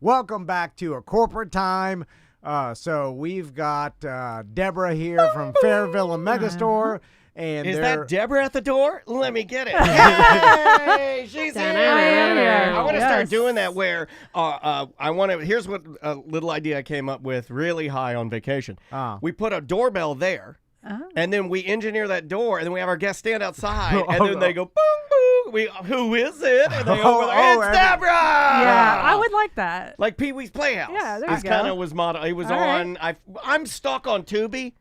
Welcome back to A Corporate Time. So we've got Deborah here from Fairville and Megastore. And is that Deborah at the door? Let me get it. Hey, she's here. I want to start doing that where here's what a little idea I came up with really high on vacation. We put a doorbell there. And then we engineer that door, and then we have our guests stand outside, and then they go, boom, boom. Who is it? And they go, it's Deborah! Yeah, I would like that. Like Pee-wee's Playhouse. Yeah, there you go. Kind of was model. It was on, I'm stuck on Tubi.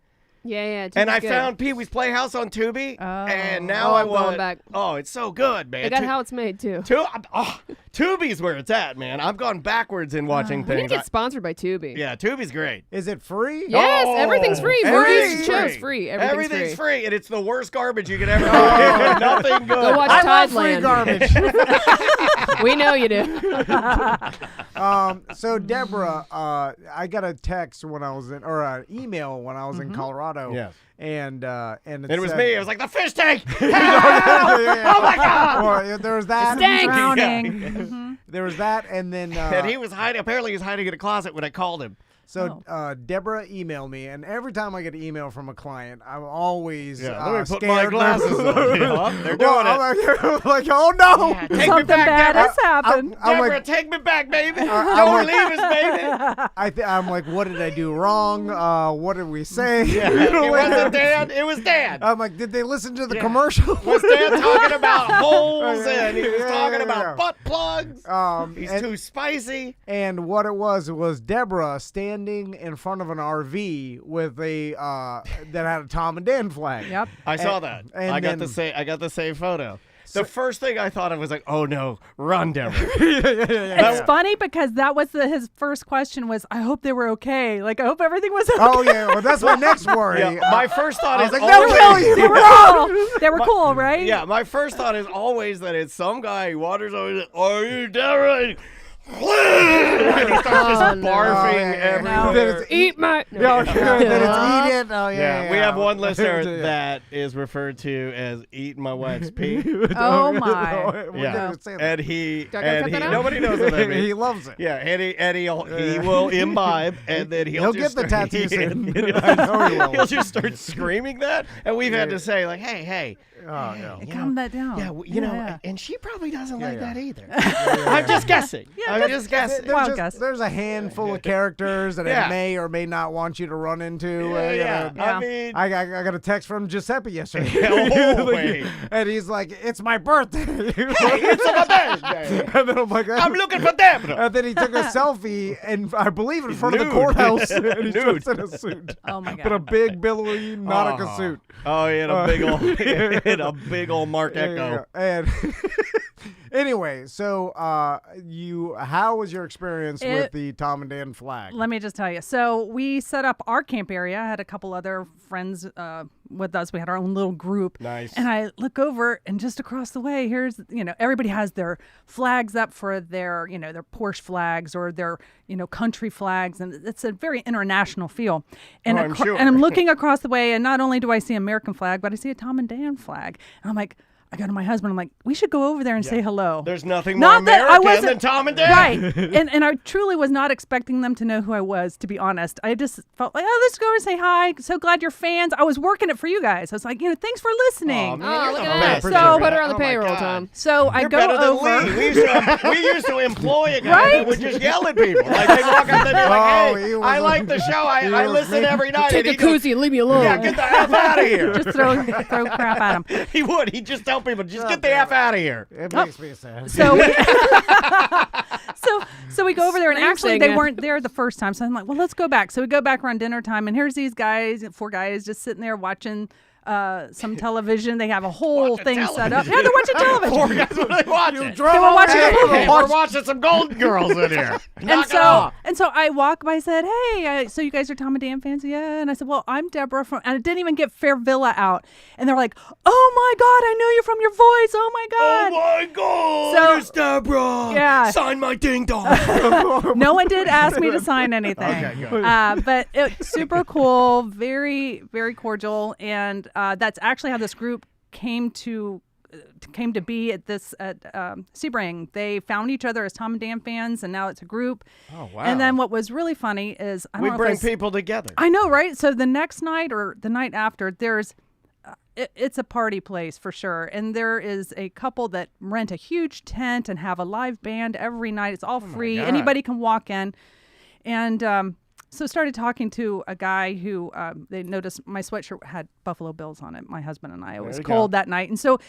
Yeah. And I found Pee-wee's Playhouse on Tubi, and now I want. Back. Oh, it's so good, man. I got how it's made too. Tubi's where it's at, man. I've gone backwards in watching things. We need to get sponsored by Tubi. Yeah, Tubi's great. Is it free? Yes, everything's free. Everything's free. Everything's free, and it's the worst garbage you could ever get. Nothing good. Go watch Tideland. Garbage. We know you do. So Deborah, I got a text when I was or an email when I was in Colorado. Yes. And it was me. It was like the fish tank. Oh my God! Well, there was that. Drowning. There was that, and then and he was hiding. Apparently, he was hiding in a closet when I called him. So Deborah emailed me, and every time I get an email from a client, I'm always let me put scared. my glasses on. They're doing it. I'm like, oh no! Yeah, take Something me back, bad Deborah. has happened. Deborah, like, take me back, baby. Don't leave us, baby. I'm like, what did I do wrong? What did we say? Yeah, it wasn't Dan. It was Dan. I'm like, did they listen to the commercial? Was Dan talking about holes and he was talking about butt plugs? He's too spicy. And what it was Deborah standing in front of an RV with a that had a Tom and Dan flag. Yep. I saw that. And I got the same photo. The first thing I thought of was like, oh no, run, Deborah. It's funny because that was his first question was, I hope they were okay. Like, I hope everything was okay. Oh, yeah. Well, that's my next worry. Yeah, my first thought is like, always... They were cool. They were cool, right? Yeah, my first thought is always that it's some guy who wanders over and says, are you Deborah? And he starts just barfing everywhere. Eat my... Then it's eat it. Oh, Yeah, we have one listener that is referred to as eating my wife's pee. Oh, my. Yeah, and he nobody knows what that means. He loves it. Yeah, and he will imbibe, and then he'll get the tattoo soon. I know he will. He'll just start screaming that, and we've had to say like, hey. Oh, no. Calm that down. Yeah, you know, and she probably doesn't like that either. I'm just guessing. I'm just guessing. There's a handful of characters that it may or may not want you to run into. I mean, I got a text from Giuseppe yesterday. Wait. And he's like, it's my birthday. It's my birthday. And then I'm like, I'm looking for Deborah. And then he took a selfie, and I believe in front of the courthouse. And he's just in a suit. Oh, my God. But a big, billowy Nautica suit. Oh, he had a big old Mark Echo. And anyway, so how was your experience with the Tom and Dan flag? Let me just tell you. So we set up our camp area. I had a couple other friends with us. We had our own little group. Nice. And I look over, and just across the way, here's, everybody has their flags up for their, their Porsche flags or their, country flags. And it's a very international feel. And, I'm sure. And I'm looking across the way, and not only do I see an American flag, but I see a Tom and Dan flag. And I'm like, I go to my husband. I'm like, we should go over there and say hello. There's nothing more American than Tom and Dan. Right. and I truly was not expecting them to know who I was, to be honest. I just felt like, let's go over and say hi. So glad you're fans. I was working it for you guys. I was like, thanks for listening. Oh, look at that. So put her on the payroll, Tom. So I You're go better than over. Lee. We used to employ a guy that would just yell at people. Like they walk up and they're like, hey, I like the show. I listen every night. Take a koozie and leave me alone. Yeah, get the F out of here. Just throw crap at him. He would. He'd just tell people, just get the F out of here. It makes me sad. So we go over there, and actually they weren't there the first time. So I'm like, well, let's go back. So we go back around dinner time, and here's these guys, 4 guys, just sitting there watching some television. They have a whole thing set up. Yeah, they're watching television. 4 guys, what are they watching? They were watching a movie. We're watching some Golden Girls in here. And so I walk by, said, hey, so you guys are Tom and Dan fans? Yeah. And I said, well, I'm Deborah from, and I didn't even get Fairvilla out. And they're like, oh my God, I know you from your voice. Oh my God. Oh my God. It's Deborah. Yeah. Sign my ding dong. No one did ask me to sign anything. Okay, good. But it's super cool, very, very cordial. And that's actually how this group came to came to be at this at Sebring. They found each other as Tom and Dan fans, and now it's a group. Oh, wow. And then what was really funny is we bring people together. I know, right? So the next night or the night after, there's it's a party place for sure, and there is a couple that rent a huge tent and have a live band every night. It's all free. Anybody can walk in, and so started talking to a guy who they noticed my sweatshirt had Buffalo Bills on it. My husband and I. It was cold that night, and so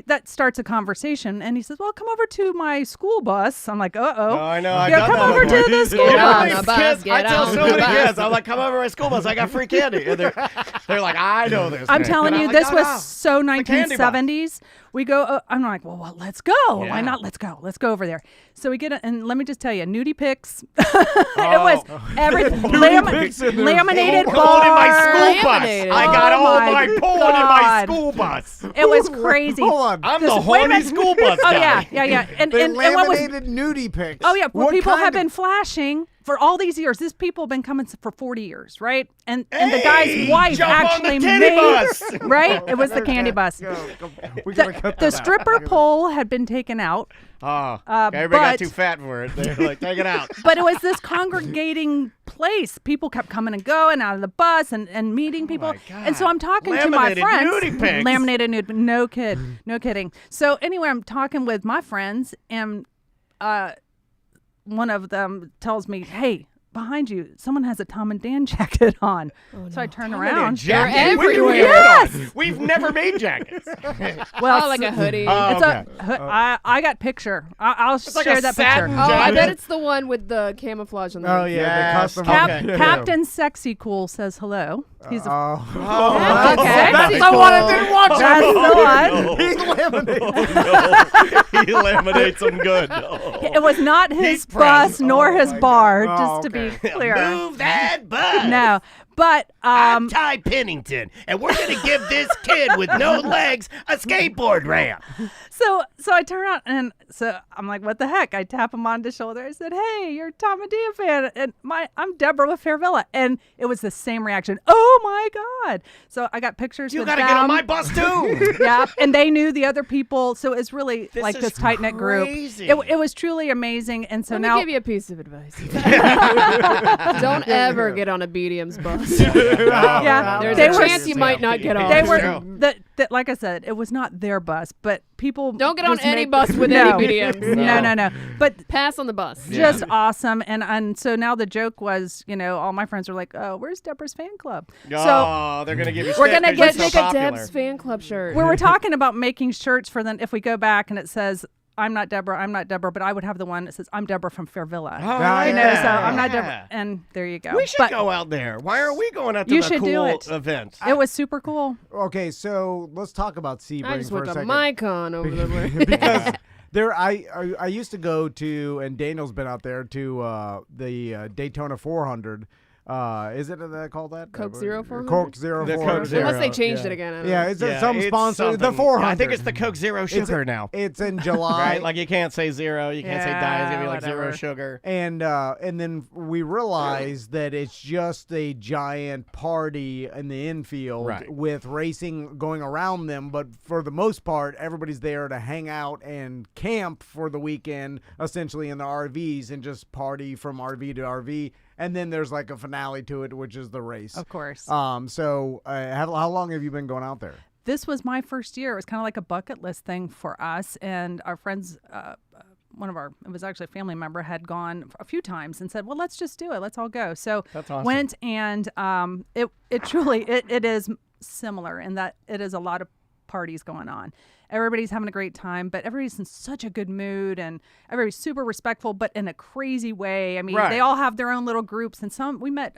that starts a conversation. And he says, "Well, come over to my school bus." I'm like, "Uh oh." I know. Yeah, come over to the school bus. I tell so many kids, I'm like, "Come over to my school bus. I got free candy." And they're like, "I know this." I'm man. telling And you, I'm like, this "No, was no. so The candy bus." 1970s. We go. I'm like, well, let's go. Yeah. Why not? Let's go. Let's go over there. So we get it, and let me just tell you, nudie pics. It was everything. Laminated Porn bars. in my school bus. Laminated. I got Oh all my my porn in God. my school bus. It was crazy. Hold on. I'm the Wait a horny minute. school bus Oh guy. yeah. And They and what was? laminated nudie pics. Oh yeah. Well, What people kind have of- been flashing for all these years. These people have been coming for 40 years, right? And the guy's wife jump on the actually candy made bus. right. It was the candy bus. We gotta cut The that out. stripper pole had been taken out. Oh, everybody got but- too fat for it. They're like, take it out. But it was this congregating place. People kept coming and going out of the bus and meeting people. my God. And so I'm talking to my Laminated friends. nudie pics. Laminated nude. No kidding. So anyway, I'm talking with my friends, and one of them tells me, "Hey, behind you, someone has a Tom and Dan jacket on." So I turn around. Jacket? They're What do you everywhere. get on? We've never made jackets. Well, Oh, like a hoodie. it's okay. I got picture. I'll like share a that satin picture. Oh, I jacket. bet it's the one with the camouflage on the Oh yeah, Yes. the custom. Okay. Captain Sexy Cool says hello. He's a Oh, okay. That's the one I didn't watch. That's the one. He laminated. He laminates them good. Oh. It was not his He's proud. bus nor his my bar, God. just to be Okay. clear. Move that bus. No, but I'm Ty Pennington, and we're going to give this kid with no legs a skateboard ramp. so I turn out and so I'm like, what the heck? I tap him on the shoulder. I said, "Hey, you're a Tom and Dan fan," and I'm Deborah with Fairvilla, and it was the same reaction. Oh my God! So I got pictures. You with got to them. get on my bus, too. Yeah, and they knew the other people, so it's really This like is this tight knit group. crazy. It was truly amazing, and so Let now me give you a piece of advice. Don't ever get on a BDM's bus. yeah, There's they a were chance you might not get on. they It's were true. like I said, it was not their bus, but people Don't get on just any make- bus with No. any BDMs. No. But Pass on the bus. just awesome, and so now the joke was, all my friends are like, "Oh, where's Deborah's fan club?" So Oh, they're going to give you We're stick gonna 'cause get- you're Make so a popular. Deb's fan club shirt. we were talking about making shirts for them if we go back and it says, I'm not Deborah, but I would have the one that says, "I'm Deborah from Fairvilla." Oh, yeah. So I'm not yeah. Deborah, and there you go. We should But go out there. Why are we going out to You the should do cool it. events? It was super cool. Okay, so let's talk about Sebring I just for went a to second. MyCon over the way. Because I used to go to, and Daniel's been out there to the Daytona 400. Is it called that? Coke Zero 400? Coke Zero The Coke 400. Zero. Unless they changed it again. I don't Yeah, know. it's Yeah, some it's sponsor. The something. 400. I think it's the Coke Zero Sugar now. It's in July. Right? Like you can't say zero, you can't say diet. It's gonna be like zero whatever. sugar. And then we realized that it's just a giant party in the infield Right. with racing going around them. But for the most part, everybody's there to hang out and camp for the weekend, essentially in the RVs, and just party from RV to RV. And then there's like a finale to it, which is the race. Of course. So how long have you been going out there? This was my first year. It was kind of like a bucket list thing for us, and our friends. It was actually a family member, had gone a few times and said, "Well, let's just do it. Let's all go." So That's awesome. went, and it truly it is similar in that it is a lot of parties going on. Everybody's having a great time, but everybody's in such a good mood, and everybody's super respectful, but in a crazy way. I mean, Right. they all have their own little groups, and we met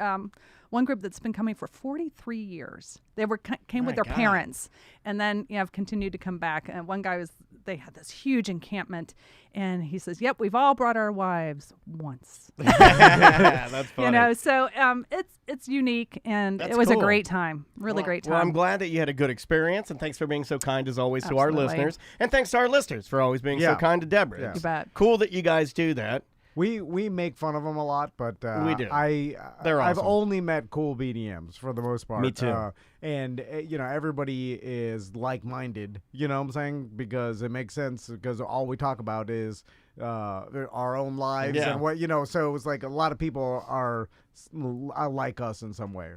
one group that's been coming for 43 years. They came with My their God. parents, and then have continued to come back. And one guy they had this huge encampment, and he says, "Yep, we've all brought our wives once." That's funny. So it's unique, and That's it was cool. a great time, really great time. Well, I'm glad that you had a good experience, and thanks for being so kind as always to our Absolutely. listeners, and thanks to our listeners for always being so Yeah. kind to Deborah. Yeah. It's You bet. cool that you guys do that. We make fun of them a lot, but we do. I've awesome. only met cool BDMs for the most part. Me too. And everybody is like-minded. You know what I'm saying? Because it makes sense. Because all we talk about is our own lives and what So it's like a lot of people are like us in some way.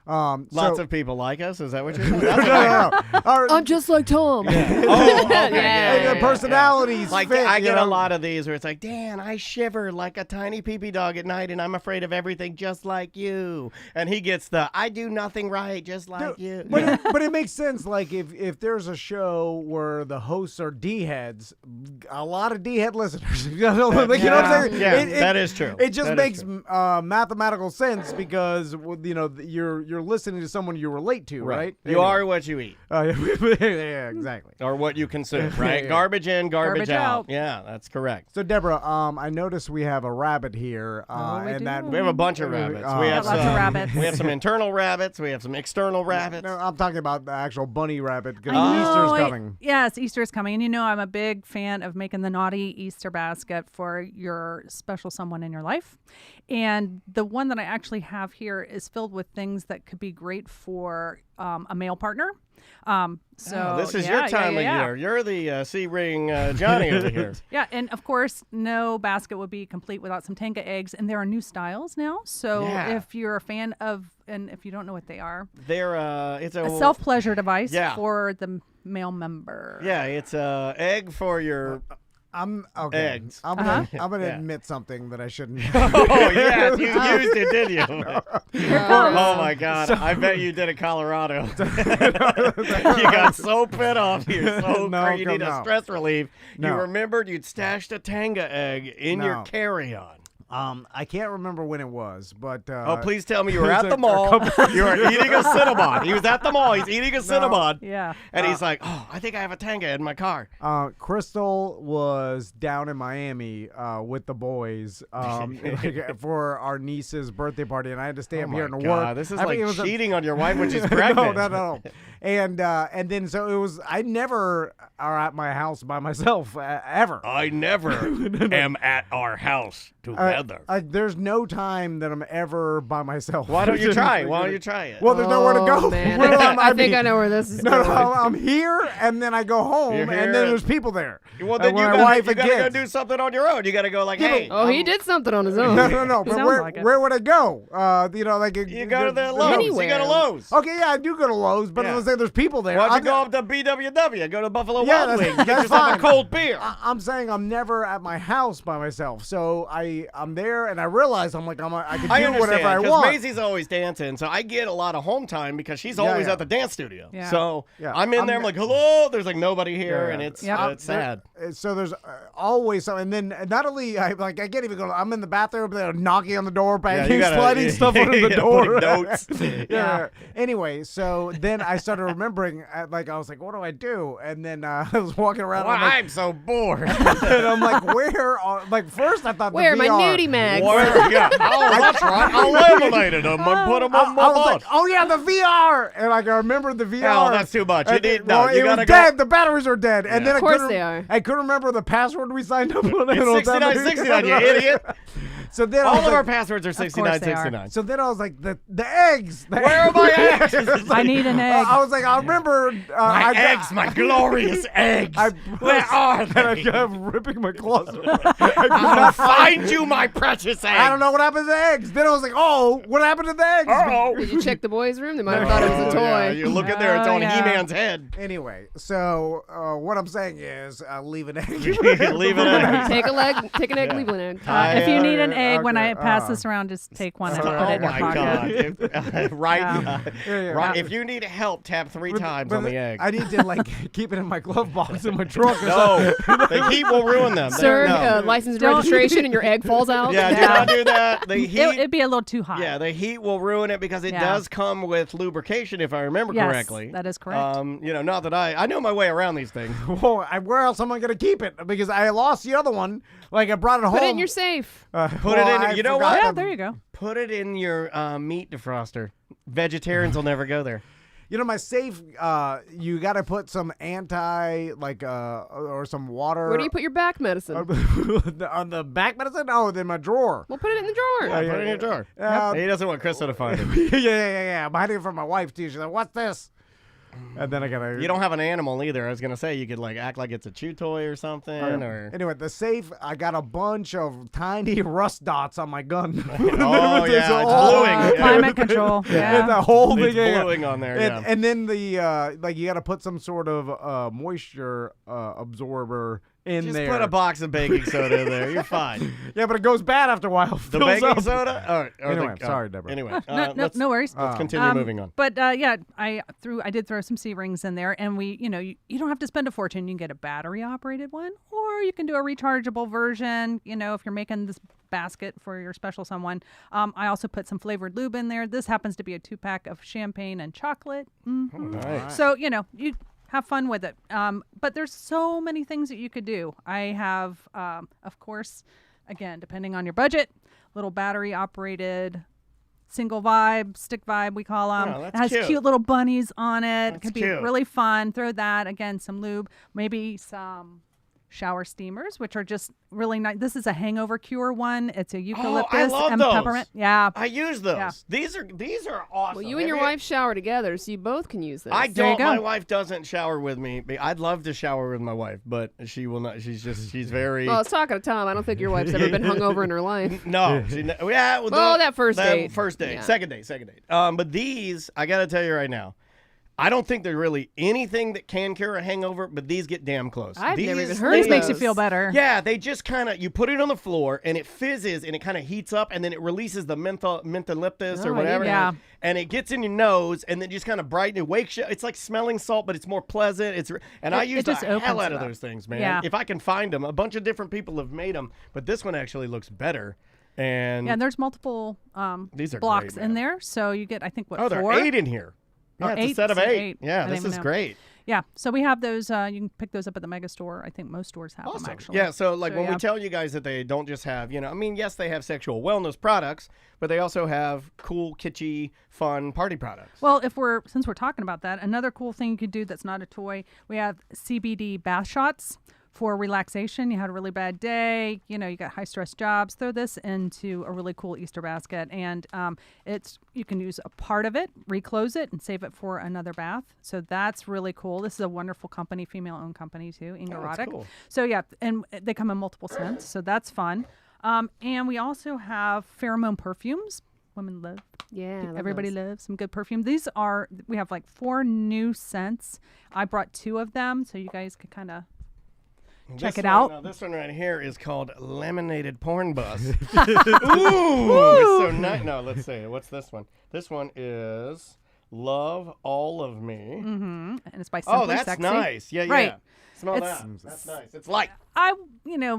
Lots of people like us. Is that what you're saying? no. I'm just like Tom. Yeah. Oh, okay. Yeah. The personalities Like fit, I get a lot of these where it's like, Dan, I shiver like a tiny pee-pee dog at night, and I'm afraid of everything just like you. And he gets the I do nothing right just like you. But it makes sense. Like if there's a show where the hosts are D-heads, a lot of D-head listeners. You know what I'm saying? Yeah, that is true. It just makes mathematical sense because you're listening to someone you relate to, right? You are what you eat. Yeah, exactly. Or what you consume, right? Yeah. Garbage in, garbage out. out. Yeah, that's correct. So Deborah, I noticed we have a rabbit here, we and do. that We have a bunch of rabbits. We have lots of rabbits. We have some internal rabbits. We have some external rabbits. No, I'm talking about the actual bunny rabbit because I know, Easter's coming. Yes, Easter's coming. And I'm a big fan of making the naughty Easter basket for your special someone in your life. And the one that I actually have here is filled with things that could be great for a male partner. This is your time of year. You're the C-ring Johnny over here. Yeah, and of course, no basket would be complete without some Tenga eggs. And there are new styles now. So if you're a fan of, and if you don't know what they are, they're it's a self-pleasure device Yeah. for the male member. Yeah, it's a egg for your I'm okay. eggs. I'm gonna Yeah. admit something that I shouldn't. Oh yeah, you used it, didn't you? Oh my God! I bet you did it, Colorado. You got so pissed off. You're so you need a stress relief. You remembered you'd stashed a Tenga egg in your carry-on. I can't remember when it was, but please tell me you were at the mall. You were eating a Cinnabon. He was at the mall. He's eating a Cinnabon. Yeah. And he's like, oh, I think I have a Tenga in my car. Crystal was down in Miami with the boys for our niece's birthday party, and I had to stay up here and work. This is like cheating on your wife when she's pregnant. No. And then so it was. I never are at my house by myself ever. I never am at our house together. There's no time that I'm ever by myself. Why don't you try? Why don't you try it? Well, there's nowhere to go. Man. I think I know where this is going. No, I'm here, and then I go home, and then there's people there. Well, then you gotta go do something on your own. You gotta go like, hey. Oh, he did something on his own. No. But where would I go? You go to the Lowe's. Anywhere. You go to Lowe's. Okay, yeah, I do go to Lowe's, but let's say there's people there. Why don't you go up to BWW? Go to Buffalo Wild Wings. Get yourself fine. a cold beer. I'm saying I'm never at my house by myself, so I'm there, and I realize I can do whatever I want. Maisie's always dancing, so I get a lot of home time because she's always at the dance studio. Yeah. So I'm in there. I'm like, hello. There's like nobody here, and it's sad. So there's always something. And then not only I can't even go. I'm in the bathroom, they're knocking on the door, banging, sliding stuff under the door. Notes. Yeah. Anyway, so then I started remembering. I was like, what do I do? And then I was walking around. Well, I'm so bored. And I'm like, where? First I thought where the my VR. nudie mags? Yeah. Oh, that's right. I laminated them and put them on my I was bus. like, oh yeah, the VR, and I remember the VR. Oh, that's too much. You it was dead. The batteries are dead, and then Of course they are. I couldn't remember the password we signed up on. It's 6969, you idiot. So then all of our passwords are 6969. So then I was like, the eggs. Where are my eggs? I need an egg. I was like, I remember my eggs, my glorious eggs. Where are they? I kept ripping my closet. I'll find you, my precious eggs. I don't know what happened to the eggs. Then I was like, oh, what happened to the eggs? Did you check the boys' room? They might have thought it was a toy. Yeah, you look in there, it's on He-Man's head. Anyway, so what I'm saying is, leave an egg. Leave an egg. Take an egg, leave an egg. If you need an egg, when I pass this around, just take one and put it in your pocket. God. Right. If you need help, tap 3 times on the egg. I need to keep it in my glove box in my trunk. No, the heat will ruin them. Sir, license and registration, and your egg falls out. Yeah, do not do that. The heat. It'd be a little too hot. Yeah, the heat will ruin it because it does come with lubrication, if I remember correctly. That is correct. Not that I know my way around these things. Well, where else am I going to keep it? Because I lost the other one. Like, I brought it home. Put it in your safe. Put it in. You know what? Yeah, there you go. Put it in your meat defroster. Vegetarians will never go there. my safe. You got to put some or some water. Where do you put your back medicine? On the back medicine? Oh, in my drawer. We'll put it in the drawer. Yeah, put it in your drawer. He doesn't want Krista to find it. yeah. I'm hiding it from my wife too. She's like, "What's this?" And then I gotta. You don't have an animal either. I was gonna say you could like act like it's a chew toy or something. Or Anyway, the safe. I got a bunch of tiny rust dots on my gun. oh yeah, it's gluing. Climate control. Yeah. The whole It's thing. gluing on there. And then the you got to put some sort of moisture absorber in Just there. put a box of baking soda in there. You're fine. Yeah, but it goes bad after a while. The Fills baking up. soda? Anyway, sorry, Deborah. Anyway, No worries. Let's continue moving on. But yeah, I did throw some C-rings in there, and you don't have to spend a fortune. You can get a battery operated one, or you can do a rechargeable version. If you're making this basket for your special someone. I also put some flavored lube in there. This happens to be a 2-pack of champagne and chocolate. Mm-hmm. Oh, nice. So you have fun with it. But there's so many things that you could do. I have, of course, again, depending on your budget, little battery operated single vibe, stick vibe, we call them. Oh, it has cute. cute little bunnies on it. That's It could cute. be really fun. Throw that, again, some lube, maybe some shower steamers, which are just really nice. This is a hangover cure one. It's a eucalyptus love and those. peppermint. Yeah. I use those. Yeah. These are awesome. Well, you and your wife shower together, so you both can use this. I There you don't. My go. wife doesn't shower with me. I'd love to shower with my wife, but she will not. She's very. Well, I was talking to Tom. I don't think your wife's ever been hungover in her life. No, That first date. First date, Yeah. second date. But these, I gotta tell you right now, I don't think there's really anything that can cure a hangover, but these get damn close. I've never even These- heard This of makes you those. feel better. Yeah, they just kind of, you put it on the floor and it fizzes and it kind of heats up and then it releases the mentholyptus or Oh, I whatever. didn't know. Yeah. And it gets in your nose and then just kind of brighten it, wakes you. It's like smelling salt, but it's more pleasant. I use the just hell opens out it of up. those things, man. Yeah. If I can find them. A bunch of different people have made them, but this one actually looks better. And Yeah, and there's multiple These are blocks great, in man. there. So you get, I think, what, oh, there 4? are 8 in here. Oh, Yeah, it's a 8? set of So 8. 8. I Yeah, didn't this even is know. great. Yeah, so we have those. You can pick those up at the mega store. I think most stores have them, Awesome. actually. Yeah, so like So, when yeah. we tell you guys that they don't just have, yes, they have sexual wellness products, but they also have cool, kitschy, fun party products. Well, since we're talking about that, another cool thing you could do that's not a toy, we have CBD bath shots for relaxation. You had a really bad day, you got high stress jobs. Throw this into a really cool Easter basket, and you can use a part of it, reclose it, and save it for another bath. So that's really cool. This is a wonderful company, female-owned company too, that's Ingerotic. cool. So yeah, and they come in multiple scents, so that's fun. And we also have pheromone perfumes. Women love. Yeah. I love Everybody those. loves some good perfume. We have like 4 new scents. I brought 2 of them, so you guys could kind of check This it one- out. Now, this one right here is called Laminated Porn Bus. Ooh, it's so nice. No, let's see. What's this one? This one is Love All of Me. Mm-hmm. And it's by Simply Oh, that's Sexy. nice. Yeah, Right. yeah. Smell It's- that. That's nice. It's light.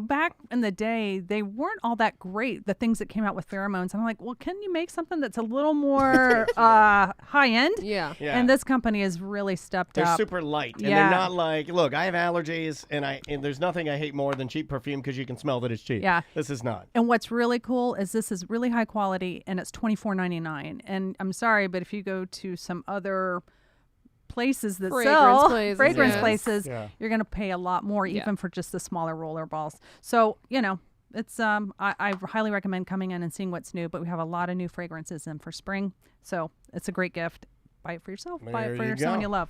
Back in the day, they weren't all that great, the things that came out with pheromones. I'm like, well, can you make something that's a little more high end? Yeah. Yeah. And this company has really stepped They're up. super light, and Yeah. they're not like. Look, I have allergies, and there's nothing I hate more than cheap perfume because you can smell that it's cheap. Yeah. This is not. And what's really cool is this is really high quality, and it's $24.99. And I'm sorry, but if you go to some other places that Fragrance sell places, fragrance yes. places, Yeah. you're going to pay a lot more, even for just the smaller roller balls. So it's I highly recommend coming in and seeing what's new. But we have a lot of new fragrances in for spring, so it's a great gift. Buy it for yourself. Buy There it for you someone go. you love.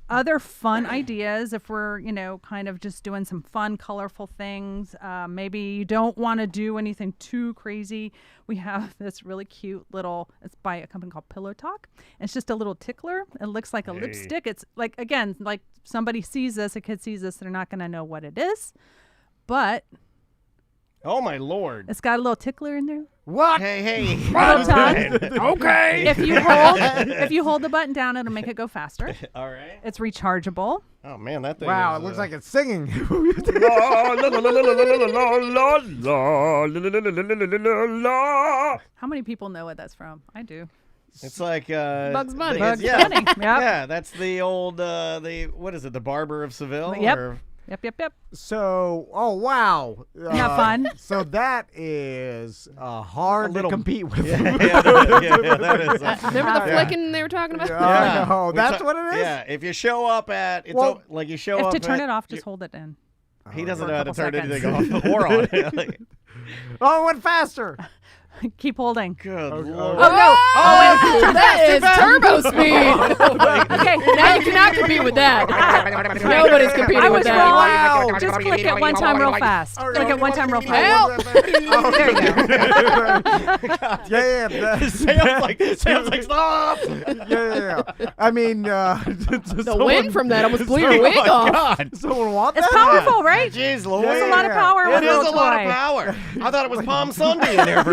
Other fun ideas, if we're, kind of just doing some fun, colorful things, maybe you don't want to do anything too crazy. We have this really cute it's by a company called Pillow Talk. It's just a little tickler. It looks like a lipstick. It's like, again, like somebody sees this, a kid sees this, they're not going to know what it is, but Oh my lord. it's got a little tickler in there. What? Hey. Little tongue. Okay. If you hold the button down, it'll make it go faster. All right. It's rechargeable. Oh man, that thing. Wow, is, it looks like it's singing. How many people know what that's from? I do. It's like Bugs Bunny. it's- Bugs yeah. Bunny. Yep. Yeah, that's the old what is it? The Barber of Seville. Yep. Or Yep. So, oh wow, Not fun. So that is hard to compete with. That is. Remember the flicking they were talking about? Yeah. Oh, that's what it is. Yeah, if you show up at, it's Well, like you show If up to turn at- it off, just hold it in. He doesn't For a know how to couple turn seconds. anything off or on. Oh, it went faster. Keep holding. Good Lord. Oh no! Oh, that is turbo speed. Okay, Now you cannot compete with that. Nobody's competing I with was that. wrong. Wow. Just click it one time real fast. Click it one time real fast. Help. There you go. Sam's like, stop! Yeah. I mean, The wind from that almost blew your wig off. Someone want It's that? powerful, right? Jeez Louise. There's a lot of power It with a is a little lot of toy. power. I thought it was Palm Sunday in there.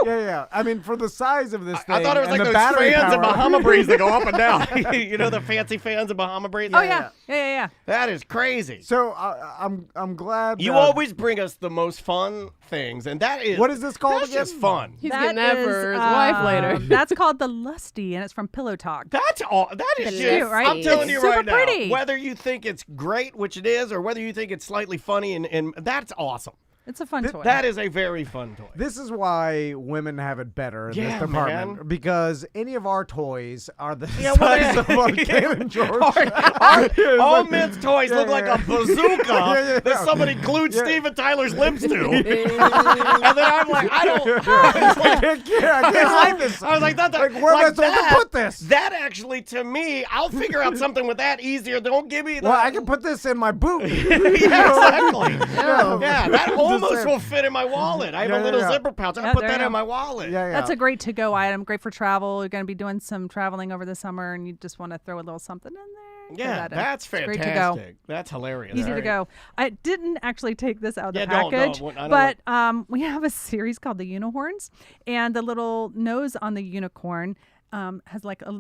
Yeah. I mean, for the size of this thing, I thought it was and like the those battery fans in power- Bahama Breeze that go up and down. You know the fancy fans in Bahama Breeze? Oh yeah. That is crazy. So I'm glad. You always bring us the most fun things, and that is What is this called that's again? just fun. He's getting that is, for his wife later. That's called the Lusty, and it's from Pillow Talk. That's all. That is It's just. cute, right? I'm telling It's you super right pretty. now. Whether you think it's great, which it is, or whether you think it's slightly funny, and that's awesome. It's a fun toy. That is a very fun toy. This is why women have it better in Yeah, this department man. because any of our toys are the Yeah, well, size of a Cannon George. All men's toys look like a bazooka Yeah. that somebody glued Steven Tyler's lips to. And then I'm like, I don't. I can't hide this. I was like, where am I supposed to put this? That actually, to me, I'll figure out something with that easier. Don't give me the. Well, I can put this in my boot. Yeah, exactly. Yeah. Yeah, that almost saying. will fit in my wallet. I have a Yeah, little yeah. zipper pouch. I Yeah, put there that you in go. my wallet. Yeah. That's a great to-go item. Great for travel. You're going to be doing some traveling over the summer, and you just want to throw a little something in there. Throw Yeah, that in. that's It's fantastic. Great to go. That's hilarious. Easy to go. I didn't actually take this out of the Yeah, don't, package, I don't but we have a series called the Unicorns, and the little nose on the unicorn has like a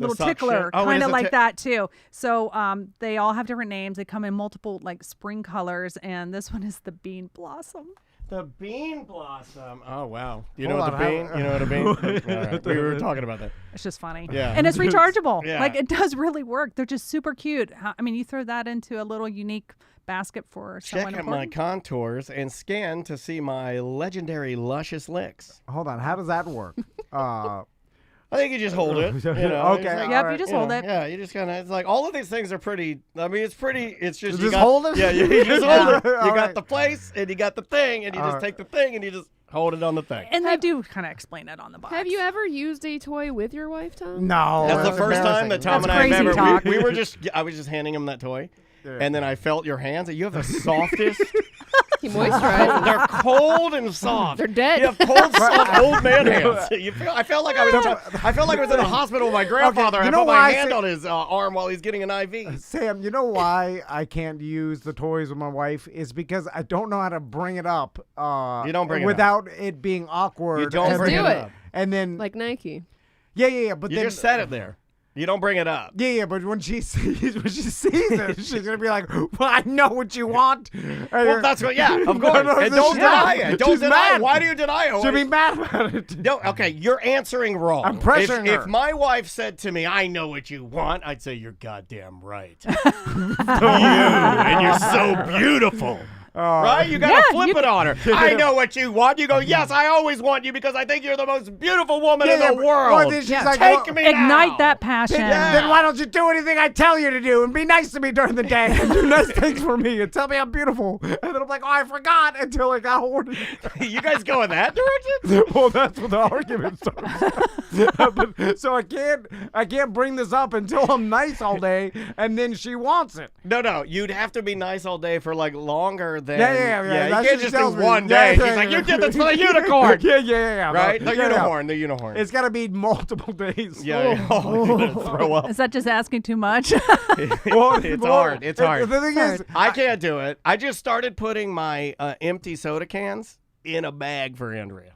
little suction? tickler, Oh, it kind is of a like that too. So they all have different names. They come in multiple like spring colors, and this one is the Bean Blossom. The bean blossom. Oh wow! You Hold know what on, the bean? You know what a bean? All right. We were talking about that. It's just funny. Yeah. And it's rechargeable. Yeah. Like it does really work. They're just super cute. I mean, you throw that into a little unique basket for someone Check out my important. contours and scan to see my legendary luscious licks. Hold on. How does that work? I think you just hold it. You know, Okay, it's like, Yep, all you right. just you hold know, it. Yeah, you just kind of. It's like all of these things are pretty. I mean, it's pretty. It's just Just hold it? Yeah, you just hold it. You All got right. the place and you got the thing and you All just right. take the thing and you just hold it on the thing. And they do kind of explain it on the box. Have you ever used a toy with your wife, Tom? No. That's the first time that Tom That's and I have crazy ever. talk. We were just. I was just handing him that toy, and then I felt your hands. You have the softest. He moisturizes. They're cold and soft. They're dead. You have cold, soft old man hands. I felt like I was. I felt like I was in a hospital with my grandfather. you I know put why my I hand say- on his arm while he's getting an IV. Sam, you know why I can't use the toys with my wife is because I don't know how to bring it up. You don't bring it up. without it being awkward. You don't and bring do then- it it. up. And then Like Nike. yeah. But You then just set it there. You don't bring it up. Yeah, but when she sees it, she's gonna be like, "Well, I know what you want." Well, that's what. Yeah, of course. no, And she's don't deny not. it. Don't She's deny mad. it. Why do you deny it? She'll be mad about it. No, okay, you're answering wrong. I'm pressuring if her. my wife said to me, I know what you want, I'd say, you're goddamn right. And you're so beautiful. Right? You gotta flip it on her. I know what you want. You go, yes, I always want you because I think you're the most beautiful woman in the but- world. well, then she's like, Take well, me Ignite now. that passion. Then why don't you do anything I tell you to do and be nice to me during the day and do nice things for me and tell me I'm beautiful? And then I'm like, oh, I forgot until I got horny. You guys go in that direction? Well, that's what the argument starts. But, so I can't bring this up until I'm nice all day, and then she wants it. No. You'd have to be nice all day for like longer than. Yeah. You That's can't what just she do tells me. one Yeah, day. yeah, She's like, yeah. you did this for the unicorn. Yeah. Right? The Yeah, unicorn. The unicorn. It's got to be multiple days. Yeah. Oh, you're gonna throw up. Is that just asking too much? It's hard. It's hard. The thing is, I can't do it. I just started putting my empty soda cans in a bag for Andrea.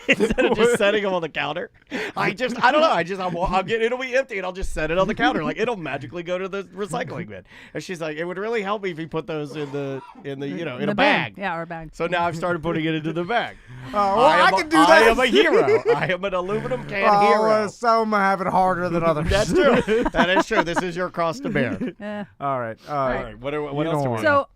Instead of just setting them on the counter, I don't know. I'll get it'll be empty and I'll just set it on the counter. Like it'll magically go to the recycling bin. And she's like, it would really help me if you put those in the a bag. Yeah, or a bag. So now I've started putting it into the bag. I can do that. I am a hero. I am an aluminum can hero. Some have it harder than others. That's true. That is true. This is your cross to bear. All right. All right. What else do we So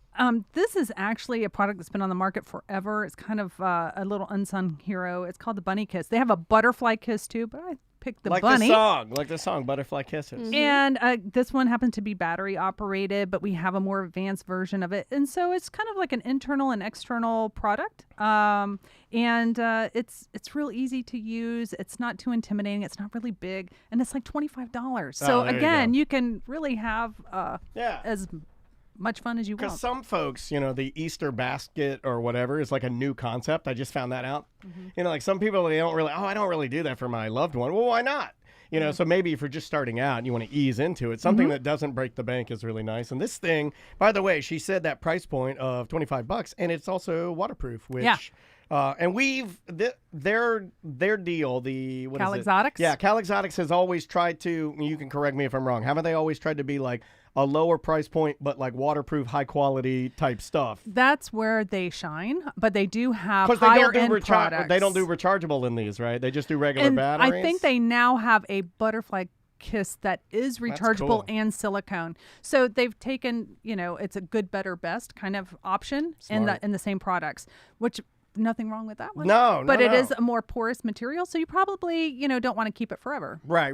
this is actually a product that's been on the market forever. It's kind of a little unsung hero. It's called the Bunny Kiss. They have a butterfly kiss too, but I picked the bunny. Like the song, Butterfly Kisses. Mm-hmm. And this one happens to be battery operated, but we have a more advanced version of it. And so it's kind of like an internal and external product. And it's real easy to use. It's not too intimidating. It's not really big. And it's like $25. So again, you can really have as much fun as you want. Because some folks, the Easter basket or whatever is like a new concept. I just found that out. Mm-hmm. Like some people, they don't really, I don't really do that for my loved one. Well, why not? So maybe if you're just starting out and you want to ease into it, something that doesn't break the bank is really nice. And this thing, by the way, she said that price point of $25, and it's also waterproof, which... and their deal, the what Cal is it? Exotics? Yeah, Cal Exotics has always tried to, you can correct me if I'm wrong, haven't they always tried to be like a lower price point, but like waterproof, high quality type stuff? That's where they shine, but they do have higher end products. They don't do rechargeable in these, right? They just do regular batteries? I think they now have a butterfly kiss that is rechargeable and silicone. So they've taken, it's a good, better, best kind of option in the same products, which... Nothing wrong with that one. But it is a more porous material, so you probably, don't want to keep it forever. Right.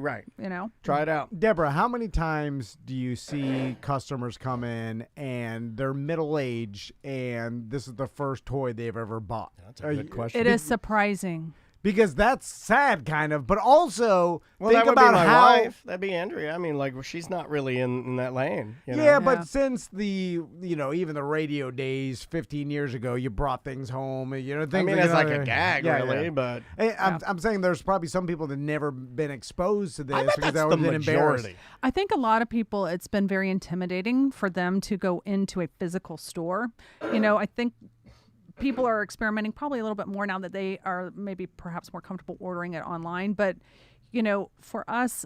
Try it out. Deborah, how many times do you see customers come in and they're middle-aged and this is the first toy they've ever bought? That's a good question. It is surprising. Because that's sad, kind of, but also think that would about be my how wife. That'd be Andrea. I mean, she's not really in that lane. Yeah, but since the even the radio days 15 years ago, you brought things home. Things it's like a gag, really. But I'm saying there's probably some people that never been exposed to this I bet because that's that the would been embarrassed. majority. I think a lot of people, it's been very intimidating for them to go into a physical store. I think people are experimenting probably a little bit more now that they are maybe perhaps more comfortable ordering it online. But, for us,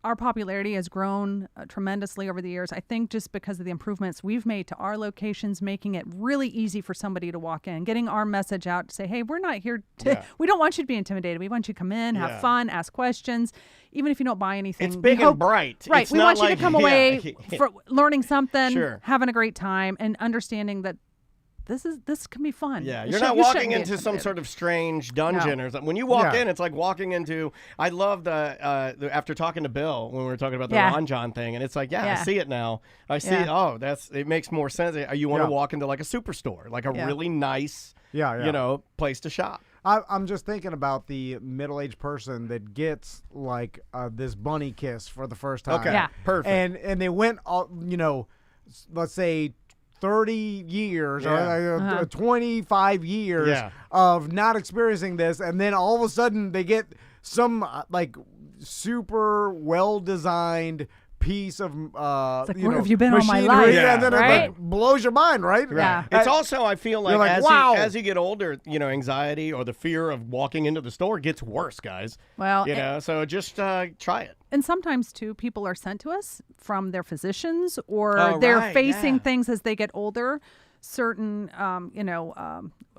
our popularity has grown tremendously over the years. I think just because of the improvements we've made to our locations, making it really easy for somebody to walk in, getting our message out to say, hey, we're not here to, we don't want you to be intimidated. We want you to come in, have fun, ask questions. Even if you don't buy anything. It's big and bright. Right. It's we want you to come away for learning something, having a great time, and understanding that this can be fun. Yeah, you're not walking into some sort of strange dungeon or something. When you walk in, it's like walking into. I love the after talking to Bill when we were talking about the Ron John thing, and it's like, I see it now. I see it. Oh, it makes more sense. You want to walk into like a superstore, like a really nice, place to shop. I'm just thinking about the middle-aged person that gets like this bunny kiss for the first time. Okay, perfect. And they went, let's say 30 years or 25 years of not experiencing this, and then all of a sudden they get some like super well-designed piece of where have you been all my life? And then it like blows your mind, right? Yeah. It's also, I feel like as you get older, anxiety or the fear of walking into the store gets worse, guys. Well, so just try it. And sometimes too, people are sent to us from their physicians, or they're facing things as they get older. Certain,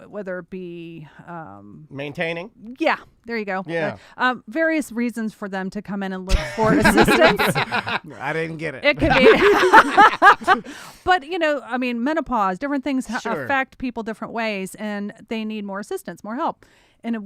whether it be maintaining. Yeah, there you go. Yeah. Various reasons for them to come in and look for assistance. I didn't get it. It could be. But, menopause, different things affect people different ways, and they need more assistance, more help. And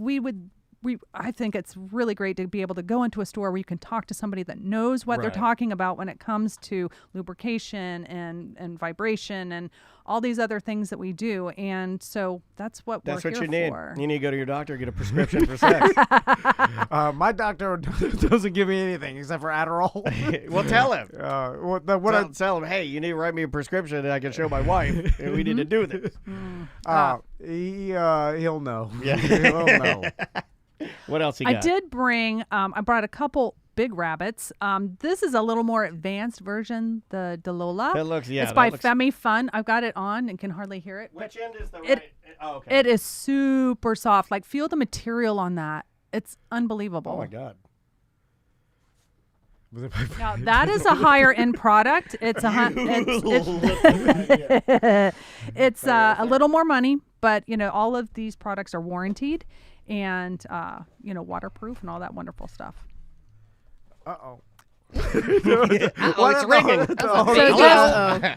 I think it's really great to be able to go into a store where you can talk to somebody that knows what they're talking about when it comes to lubrication and vibration and all these other things that we do. And so that's what we're here for. That's what you need. You need to go to your doctor, get a prescription for sex. My doctor doesn't give me anything except for Adderall. Well, tell him. Tell him, hey, you need to write me a prescription that I can show my wife. And we need to do this. He'll know. Yeah. He'll know. What else you got? I did bring, I brought a couple big rabbits. This is a little more advanced version, the Dalola. That looks, It's by Femi Fun. I've got it on and can hardly hear it. Which end is the right? It is super soft. Like, feel the material on that. It's unbelievable. Oh, my God. Now, that is a higher end product. It's a little more money, But all of these products are warranted and waterproof and all that wonderful stuff. Uh-oh. It's ringing.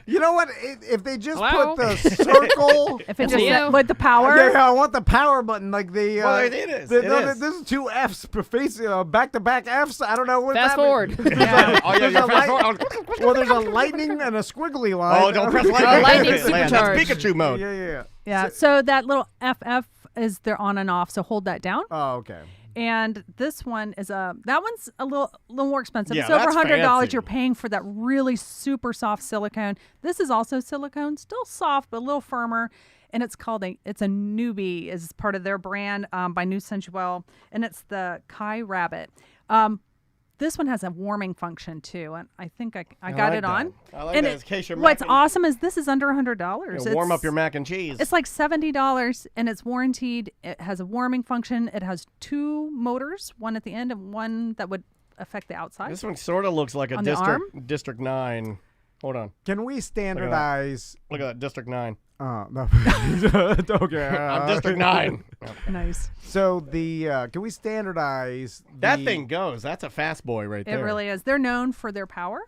You know what? If they just Hello? put the circle, If it It's just you. with the power, yeah, I want the power button, like the. Well, it is. It is. This is 2 Fs facing back-to-back Fs. I don't know what. Fast forward. Yeah. Oh, yeah, There's you're a fast light- forward. Well, there's a lightning and a squiggly line. Oh, don't press lightning. Lightning That's supercharged. Pikachu mode. Yeah. Yeah. So that little FF is they're on and off. So hold that down. Oh, okay. And this one is that one's a little more expensive. Yeah, it's over that's $100. fancy. You're paying for that really super soft silicone. This is also silicone, still soft but a little firmer. And it's called it's a newbie is part of their brand by New Sensual, and it's the Kai Rabbit. This one has a warming function too, and I think I got like it on. that. I like and that. In case you're what's mac and- awesome is this is under $100. Warm up your mac and cheese. It's like $70, and it's warranted. It has a warming function. It has 2 motors, one at the end and one that would affect the outside. This one sort of looks like a On the arm? District 9. Hold on. Can we standardize? Look at that. District 9. No. Okay. I'm District 9. Nice. So can we standardize That the- thing goes. That's a fast boy right It there. really is. They're known for their power,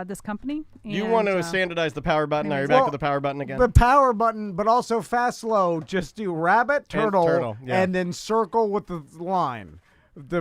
this company. Do you want to and, standardize the power button? Are you Well, back to the power button again? The power button, but also fast slow. Just do rabbit, turtle, yeah. and then circle with the line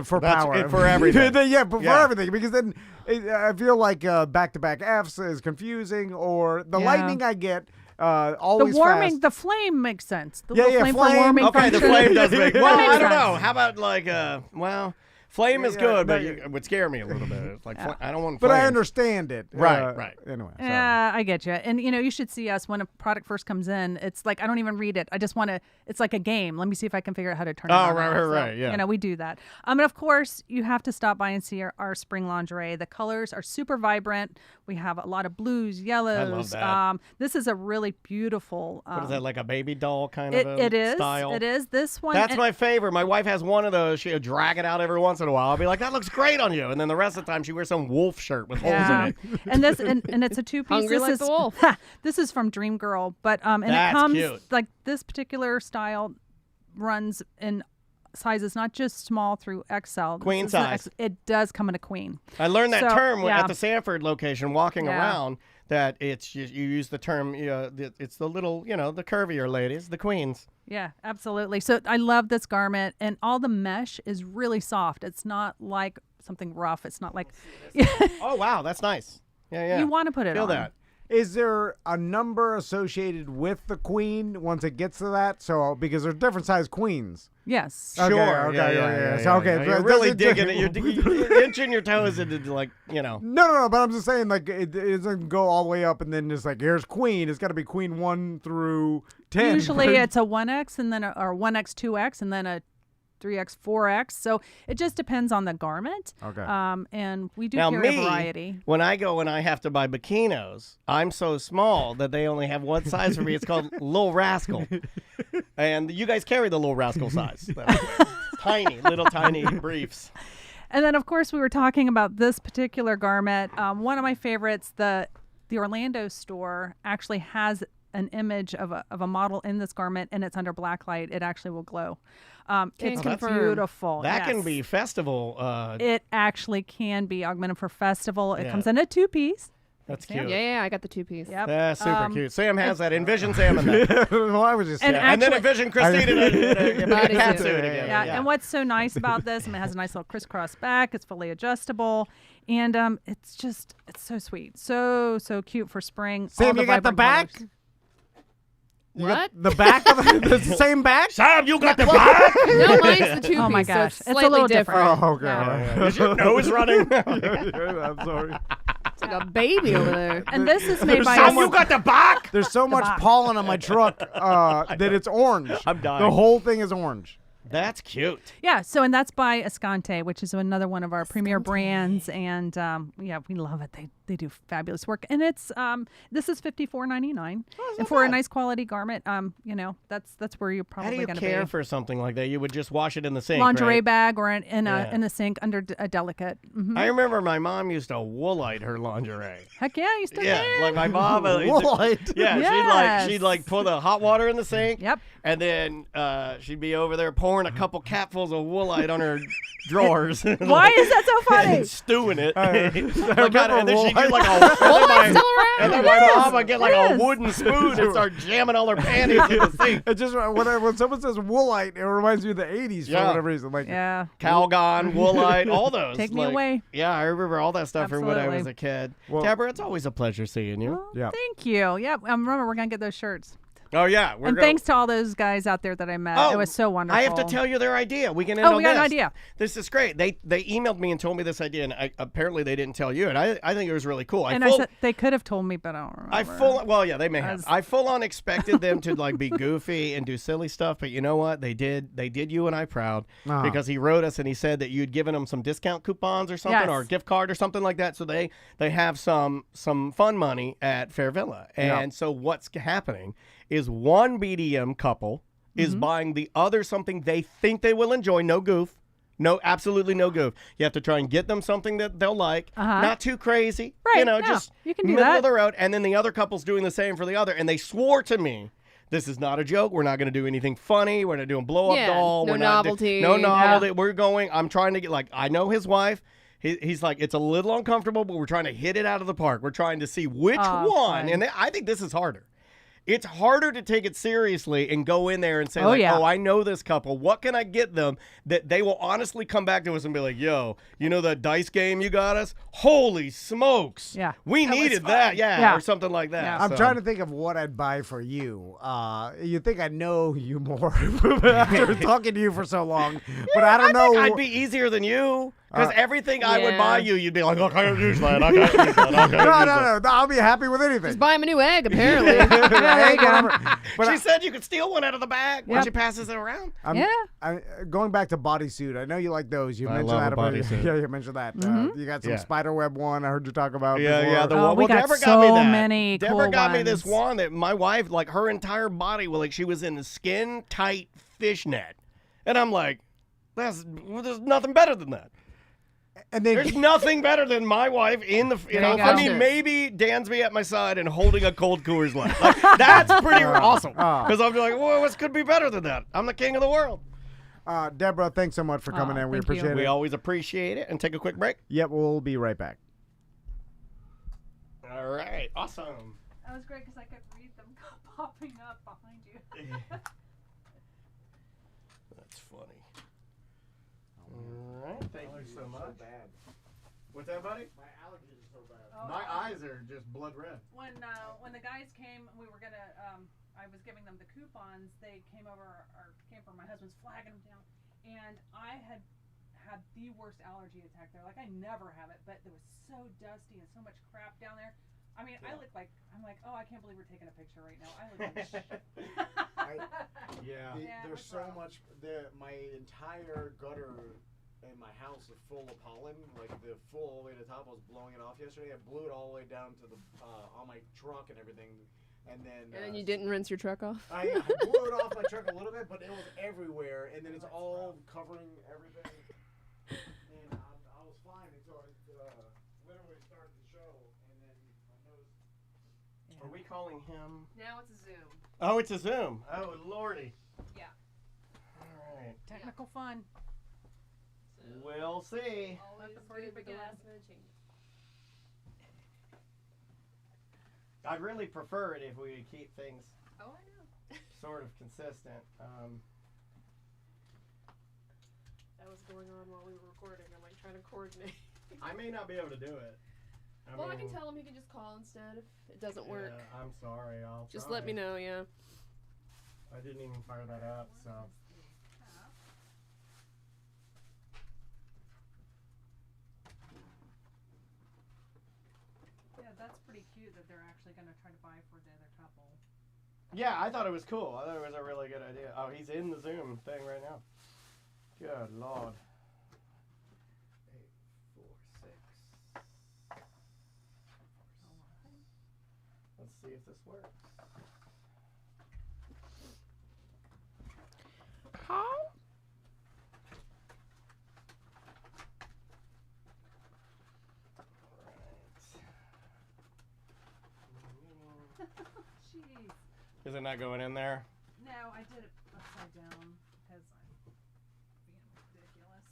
for That's power. it for everything. Yeah, but Yeah. for everything. Because then I feel like back-to-back Fs is confusing, or the Yeah. lightning I get the always warming, fast. the flame makes sense. The Yeah, little yeah, flame, flame. for warming Okay, the function. flame does make. That Well, makes I don't know. sense. How about flame is Yeah, good, no, but it would scare me a little bit. It's like I don't want. But I flames. understand it. Right. Anyway. Sorry. Yeah, I get you. And you should see us when a product first comes in. It's like I don't even read it. I just want to. It's like a game. Let me see if I can figure out how to turn it on. right, yeah. We do that. And of course, you have to stop by and see our spring lingerie. The colors are super vibrant. We have a lot of blues, yellows. that. This is a really beautiful. What is that, like a baby doll kind of It is. style? It is. This one. That's and- my favorite. My wife has one of those. She'll drag it out every once in a while. I'll be like, that looks great on you. And then the rest of the time, she wears some wolf shirt with holes Yeah. in it. and this and it's a 2-piece. Hungry This like is the wolf. This is from Dream Girl, but and That's it comes cute. like this particular style runs in sizes not just small through XL. This Queen is an size. It does come in a queen. I learned that So, term yeah. at the Sanford location walking Yeah. around, that it's you use the term, it's the little, the curvier ladies, the queens. Yeah, absolutely. So I love this garment, and all the mesh is really soft. It's not like something rough. It's not like Oh, wow. That's nice. Yeah. you want to put it Feel on. that. Is there a number associated with the queen once it gets to that? So because there's different size queens. Yes. Okay, Sure. okay, yeah. So, okay, You're but really does it- digging it. You're inching your toes into, like, No, but I'm just saying, like, it doesn't go all the way up and then just like, here's queen. It's got to be queen 1 through 10. Usually it's a 1X and then or 1X, 2X, and then a 3X, 4X. So it just depends on the garment. Okay. And we do Now, carry me, a variety. when I go and I have to buy bikinos, I'm so small that they only have one size for me. It's called Little Rascal. And you guys carry the Little Rascal size. Tiny, little tiny briefs. And then, of course, we were talking about this particular garment. One of my favorites, the Orlando store actually has an image of a model in this garment, and it's under black light. It actually will glow. It's confirm. beautiful. That can yes. be festival. It actually can be augmented for festival. It Yeah. comes in a 2-piece. That's Sam. cute. Yeah, I got the 2-piece. Yep. That's super cute. Sam has that. Envision Sam in that. Well, I was just And saying. And then actually- envision Christine in a Bodysuit. catsuit again. Yeah, and what's so nice about this, and it has a nice little crisscross back. It's fully adjustable, and it's so sweet, so cute for spring. all Sam, you got the vibrant back? colors. What? The back of the same back? Sam, you got the back? No, mine's the 2-piece. Oh my so gosh. it's It's a slightly little different. Oh, okay. Yeah. Is your nose running? I'm sorry. It's like a baby over there. And this is made by Sam, you got the back? There's so much box. pollen on my truck that it's orange. I'm dying. The whole thing is orange. That's cute. Yeah, so and that's by Escante, which is another one of our premier brands, and we love it. they do fabulous work, and it's this is $54.99, and for a nice quality garment, that's where you're How do probably you going to care be. for something like that? You would just wash it in the sink, Lingerie right? bag or in a sink under a delicate. I remember my mom used to woolite her lingerie. Heck yeah, you still Yeah, can. like my mom. Woolite? Yeah, Yes. she'd like put the hot water in the sink. Yep. And then she'd be over there pouring a couple capfuls of woolite on her drawers. Why is that so funny? And stewing it. remember and then she'd get woolite. like a Woolite's still around. and then my mom would get like a wooden spoon and start jamming all her panties in the sink. It just when someone says woolite, it reminds me of the '80s for Yeah. whatever reason. Like, Yeah. Calgon, woolite, all those. Take me like- away. Yeah, I remember all that stuff from when I was Absolutely. a kid. Well- Deborah, it's always a pleasure seeing you. Well, Yeah. Thank you. Yep. Remember, we're gonna get those shirts. Oh yeah, And thanks to all those guys out there that I met. Oh, It was so wonderful. I have to tell you their idea. We can end Oh, on we got an this. idea. This is great. They emailed me and told me this idea, and apparently they didn't tell you. And I think it was really cool. And I said they could have told me, but I don't remember. Well, yeah, they may have. As- I full on expected them to like be goofy and do silly stuff, but you know what? They did you and I proud because he wrote us and he said that you'd given them some discount coupons or something Yes. or a gift card or something like that. So they have some fun money at Fair Villa. And so what's happening is one BDM couple is buying the other something they think they will enjoy. No goof. No, absolutely no goof. You have to try and get them something that they'll like. Not too crazy. Right, You know, no, just you can do middle that. of the road. And then the other couple's doing the same for the other. And they swore to me, this is not a joke. We're not going to do anything funny. We're not doing blow up Yeah, doll. no We're not novelty. no novelty. We're going. I'm trying to get I know his wife. He's like, it's a little uncomfortable, but we're trying to hit it out of the park. We're trying to see which one. fun. And I think this is harder. It's harder to take it seriously and go in there and say, yeah. oh, I know this couple. What can I get them that they will honestly come back to us and be like, yo, you know that dice game you got us? Holy smokes. Yeah. We needed that. Yeah, Yeah. or something like that. Yeah. I'm So- trying to think of what I'd buy for you. You think I know you more after talking to you for so long, but I don't know. I'd be easier than you. Because everything I would Yeah. buy you, you'd be like, I can't use that. I can't use that. I can't use that. No. I'll be happy with anything. Just buy him a new egg, apparently. There you go. But She said you could steal one out of the bag when Yep. she passes it around. Going back to bodysuit, I know you like those. You I mentioned love that a about bodysuit. Yeah, you mentioned that. You got some Yeah. spiderweb one. I heard you talk about. Yeah, before. yeah. The Oh, one. we Well, got Deborah so got me that. many Deborah cool got me this ones. one that my wife, like her entire body, like she was in a skin tight fishnet, and I'm like, there's nothing better than that. And then There's nothing better than my wife in the. You know, you I go. mean, maybe Dansby at my side and holding a cold Coors Light. Like, that's pretty awesome. Because I'm like, well, what could be better than that? I'm the king of the world. Deborah, thanks so much for coming in. We thank you. appreciate We it. always appreciate it. And take a quick break. Yep, we'll be right back. All right, awesome. That was great because I could read them popping up behind you. That's funny. All right, thank you so much. What's that, buddy? My allergies are so bad. My eyes are just blood red. When the guys came, we were gonna. I was giving them the coupons. They came for my husband's flagging them down, and I had the worst allergy attack there. Like I never have it, but it was so dusty and so much crap down there. I mean, I look like I'm like, oh, I can't believe we're taking a picture right now. I look like shit. Yeah. Yeah, There's it's so rough. much. My entire gutter in my house is full of pollen. Like the full all the way to the top. I was blowing it off yesterday. I blew it all the way down to the on my truck and everything. And then And you didn't rinse your truck off? I blew it off my truck a little bit, but it was everywhere. And then it's all covering everything. And I was fine until I literally started the show, and then my nose. Are we calling him? Now it's a Zoom. Oh, it's a Zoom. Oh, lordy. Yeah. All right. Technical fun. We'll see. Let the party begin. I'd really prefer it if we keep things Oh, I know. sort of consistent. That was going on while we were recording. I'm like trying to coordinate. I may not be able to do it. I can tell him he can just call instead if it doesn't work. Yeah, I'm sorry. I'll Just try. let me know, yeah. I didn't even fire that up, so. Yeah, that's pretty cute that they're actually going to try to buy for the other couple. Yeah, I thought it was cool. I thought it was a really good idea. Oh, he's in the Zoom thing right now. Good Lord. 8, 4, 6. see if this works. Jeez. Is it not going in there? No, I did it upside down because I'm being ridiculous.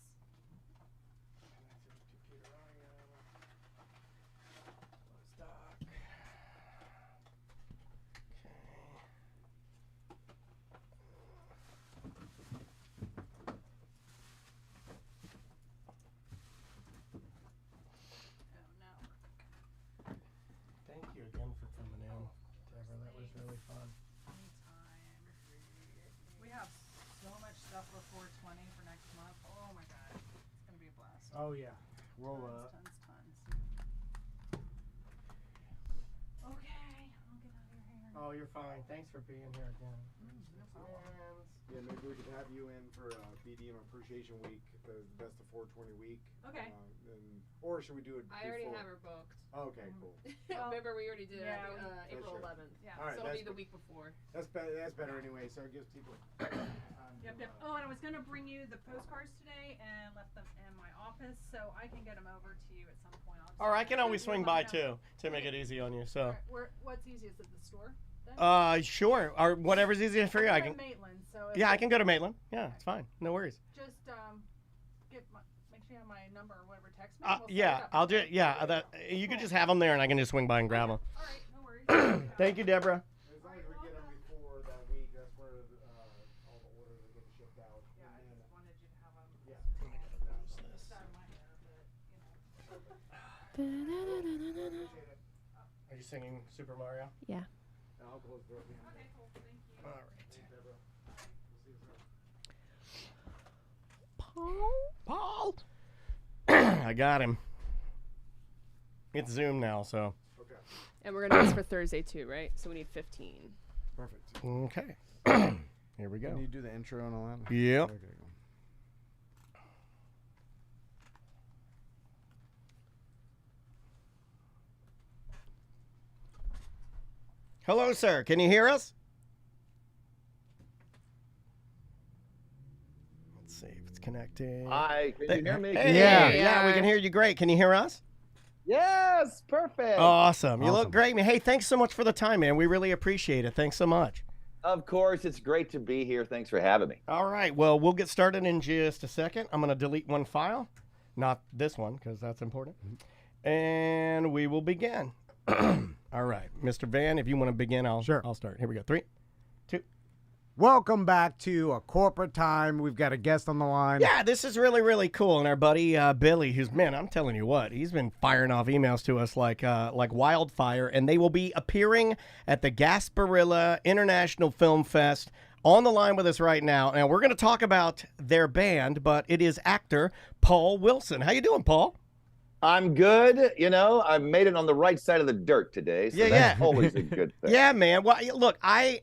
Thank you again for coming in, Deborah. That was really fun. Anytime. We have so much stuff for 420 for next month. Oh my god. It's going to be a blast. Oh yeah. We'll Tons. Okay. I'll get out of your hair. Oh, you're fine. Thanks for being here again. No problem. yeah, maybe we could have you in for BDM Appreciation Week, the best of 420 week. Okay. Or should we do it? I already before? have her booked. Okay, cool. Remember, we already did Yeah, it April sure. 11th. Yeah. All right, So it'll that's be the good. week before. That's better anyway. So it gives people. time Yep. to, Oh, and I was going to bring you the postcards today and left them in my office, so I can get them over to you at some point. Or I can always swing by too to make it easy on you. So, What's easiest at the store? Then? sure. Or whatever's easiest for you. I can. Maitland, so Yeah, I can go to Maitland. Yeah, it's fine. No worries. Just make sure you have my number or whatever. Text me. and we'll set it Yeah, up. I'll just you can just have them there, and I can just swing by and grab them. All right, no worries. Thank you, Deborah. As long as we get them before that week, that's where all the orders are getting shipped out. Yeah, I And just wanted you to have them. Yeah. It's out of my hair, but Are you singing Super Mario? Yeah. I'll close the door behind Okay, cool. Thank you. All right. Deborah. We'll see you soon. Paul. I got him. It's Zoom now, so. Okay. And we're going to do this for Thursday too, right? So we need 15. Perfect. Okay. Here we Can go. you do the intro and all that? Yep. Okay, cool. Hello, sir. Can you hear us? Let's see if it's connecting. Hi, can you hear me? Hey, Yeah. yeah, we can hear you great. Can you hear us? Yes, perfect. Awesome. You look Awesome. great, man. Hey, thanks so much for the time, man. We really appreciate it. Thanks so much. Of course, it's great to be here. Thanks for having me. All right. Well, we'll get started in just a second. I'm going to delete one file, not this one, because that's important. And we will begin. All right. Mr. Van, if you want to begin, I'll start. Here we go. 3, 2. Welcome back to A Corporate Time. We've got a guest on the line. Yeah, this is really, really cool. And our buddy Billy, who's, man, I'm telling you what, he's been firing off emails to us like wildfire. And they will be appearing at the Gasparilla International Film Fest on the line with us right now. Now, we're going to talk about their band, but it is actor Paul Wilson. How you doing, Paul? I'm good. You know, I've made it on the right side of the dirt today, so that's always a good thing. Yeah, man. Well, look, I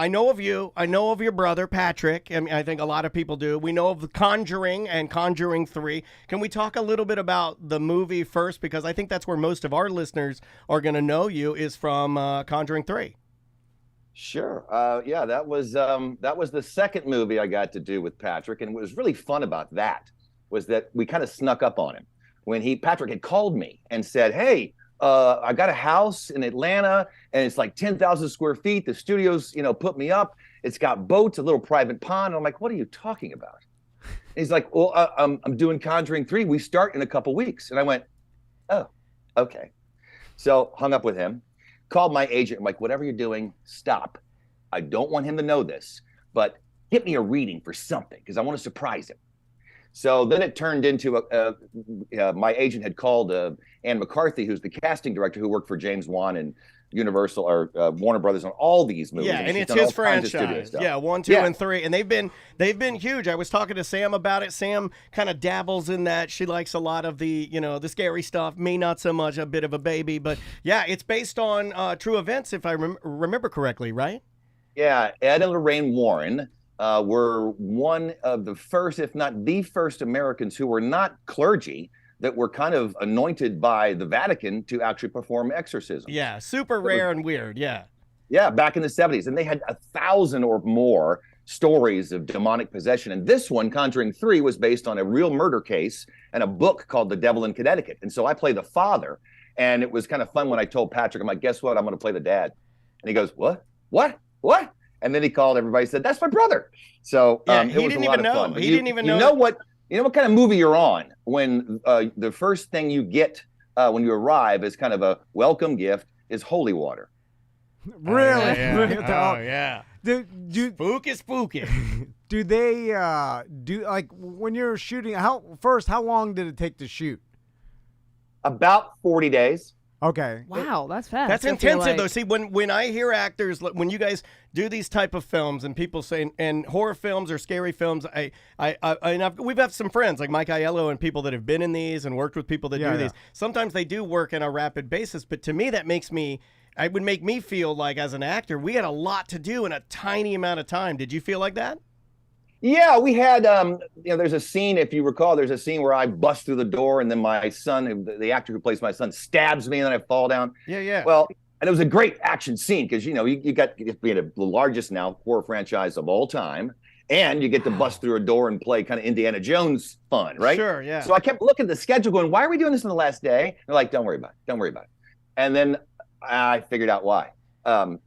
know of you. I know of your brother, Patrick. I mean, I think a lot of people do. We know of The Conjuring and Conjuring 3. Can we talk a little bit about the movie first? Because I think that's where most of our listeners are going to know you is from Conjuring 3. Sure. Yeah, that was the second movie I got to do with Patrick, and what was really fun about that was that we kind of snuck up on him. When Patrick had called me and said, hey, I got a house in Atlanta and it's like 10,000 square feet. The studio's, put me up. It's got boats, a little private pond. I'm like, what are you talking about? And he's like, well, I'm doing Conjuring 3. We start in a couple weeks. And I went, oh, okay. So hung up with him, called my agent. I'm like, whatever you're doing, stop. I don't want him to know this, but get me a reading for something because I want to surprise him. So then it turned into my agent had called Ann McCarthy, who's the casting director who worked for James Wan and Universal or Warner Brothers on all these movies. Yeah, and she's it's done his all kinds of studio franchise. stuff. Yeah, 1, 2, and 3, and they've been huge. I was talking to Sam about it. Sam kind of dabbles in that. She likes a lot of the the scary stuff. Me, not so much. A bit of a baby, but yeah, it's based on true events, if I remember correctly, right? Yeah, Ed and Lorraine Warren. Were one of the first, if not the first Americans who were not clergy, that were kind of anointed by the Vatican to actually perform exorcism. Yeah, super rare and weird. Yeah. Yeah, back in the 70s. And they had 1,000 or more stories of demonic possession. And this one, Conjuring 3, was based on a real murder case and a book called The Devil in Connecticut. And so I play the father. And it was kind of fun when I told Patrick, I'm like, guess what? I'm going to play the dad. And he goes, what? And then he called everybody and said, that's my brother. So Yeah, it he was didn't a lot even of know. fun. But He didn't even know. You know what kind of movie you're on when the first thing you get when you arrive as kind of a welcome gift is holy water. Really? Oh, yeah. Spooky. Do they do like when you're shooting? How long did it take to shoot? About 40 days. Okay. Wow, that's fast. That's I feel intensive, like. though. See, when I hear actors, when you guys do these type of films, and people say, and horror films or scary films, we've had some friends like Mike Aiello and people that have been in these and worked with people that do these. Sometimes they do work on a rapid basis, but to me, it would make me feel like as an actor, we had a lot to do in a tiny amount of time. Did you feel like that? Yeah, we had, there's a scene, if you recall, there's a scene where I bust through the door and then my son, the actor who plays my son, stabs me and then I fall down. Yeah. Well, and it was a great action scene because, you got to be the largest now horror franchise of all time. And you get to bust through a door and play kind of Indiana Jones fun, right? Sure, yeah. So I kept looking at the schedule going, why are we doing this on the last day? They're like, don't worry about it. And then I figured out why.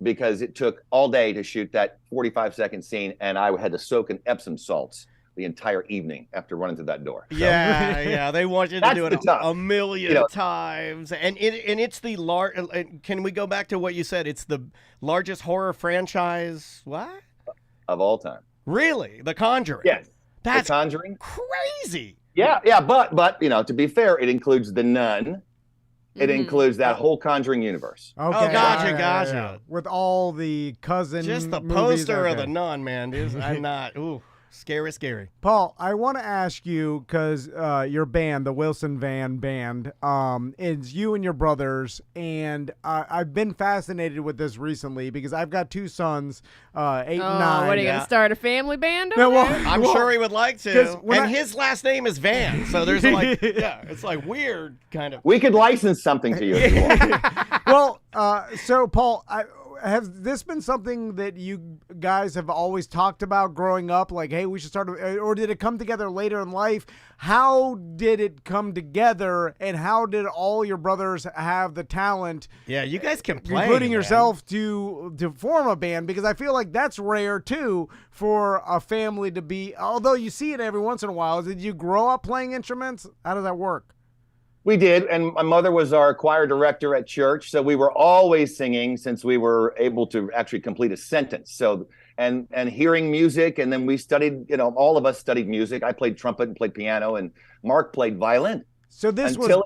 Because it took all day to shoot that 45-second scene, and I had to soak in Epsom salts the entire evening after running through that door. So. Yeah. They want you to do it a million times, and it's the large. Can we go back to what you said? It's the largest horror franchise. What? Of all time. Really? The Conjuring. Yes. That's The Conjuring. Crazy. Yeah. But to be fair, it includes The Nun. It includes that whole Conjuring universe. Okay. Oh, gotcha. With all the cousin Just the movies, poster of okay. The Nun, man. I'm not. Ooh, scary. Paul, I want to ask you because your band, the Wilson Van Band, is you and your brothers, and I've been fascinated with this recently because I've got two sons, 8 and 9. What are you gonna start a family band? No, well, I'm sure he would like to. when his last name is Van, so there's it's like weird kind of. We could license something to you if you want. Well, so Paul, has this been something that you guys have always talked about growing up? Like, hey, we should start, or did it come together later in life? How did it come together, and how did all your brothers have the talent? Yeah, you guys can play, including yourself, to form a band, because I feel like that's rare too for a family to be. Although you see it every once in a while. Did you grow up playing instruments? How does that work? We did, and my mother was our choir director at church, so we were always singing since we were able to actually complete a sentence. So, and hearing music, and then we studied. All of us studied music. I played trumpet and played piano, and Mark played violin. So this until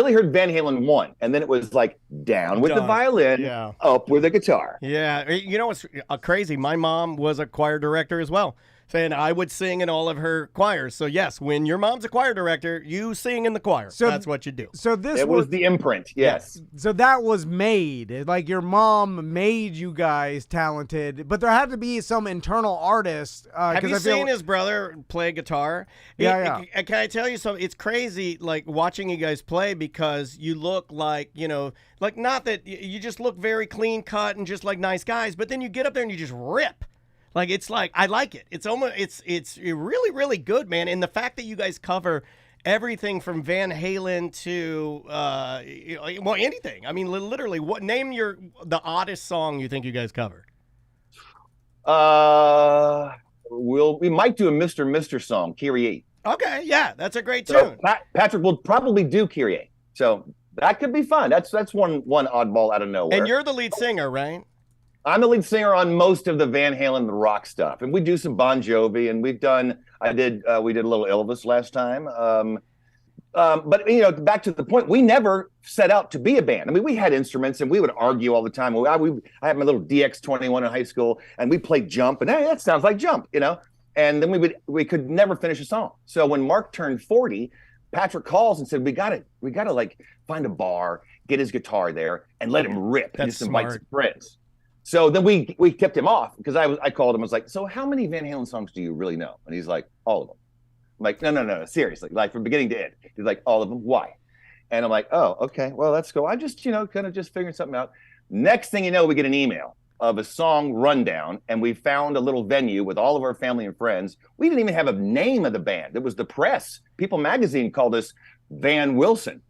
he heard Van Halen 1, and then it was like down with the violin, up with the guitar. Yeah, you know what's crazy? My mom was a choir director as well. And I would sing in all of her choirs. So yes, when your mom's a choir director, you sing in the choir. So that's what you do. So this was the imprint. Yes. So that was made. Like your mom made you guys talented, but there had to be some internal artist. Have you seen his brother play guitar? Yeah. Can I tell you something? It's crazy, like watching you guys play, because you look like, like not that you just look very clean cut and just like nice guys, but then you get up there and you just rip. Like, it's like, I like it. It's almost, it's really, really good, man. And the fact that you guys cover everything from Van Halen to, anything. I mean, literally, name the oddest song you think you guys cover? We might do a Mr. song, Kyrie. Okay, yeah, that's a great So tune. Patrick will probably do Kyrie. So that could be fun. That's one oddball out of nowhere. And you're the lead singer, right? I'm the lead singer on most of the Van Halen, the rock stuff, and we do some Bon Jovi, and we did a little Elvis last time. But back to the point, we never set out to be a band. I mean, we had instruments, and we would argue all the time. I had my little DX21 in high school, and we played Jump, and hey, that sounds like Jump, And then we could never finish a song. So when Mark turned 40, Patrick calls and said, "We got to like find a bar, get his guitar there, and let him rip, and just invite some friends." So then we tipped him off because I called him. I was like, "So how many Van Halen songs do you really know?" And he's like, "All of them." I'm like, no, seriously, like from beginning to end. He's like, all of them. Why? And I'm like, oh, okay, well, let's go. I'm just, kind of just figuring something out. Next thing you know, we get an email of a song rundown, and we found a little venue with all of our family and friends. We didn't even have a name of the band. It was the press. People magazine called us Van Wilson.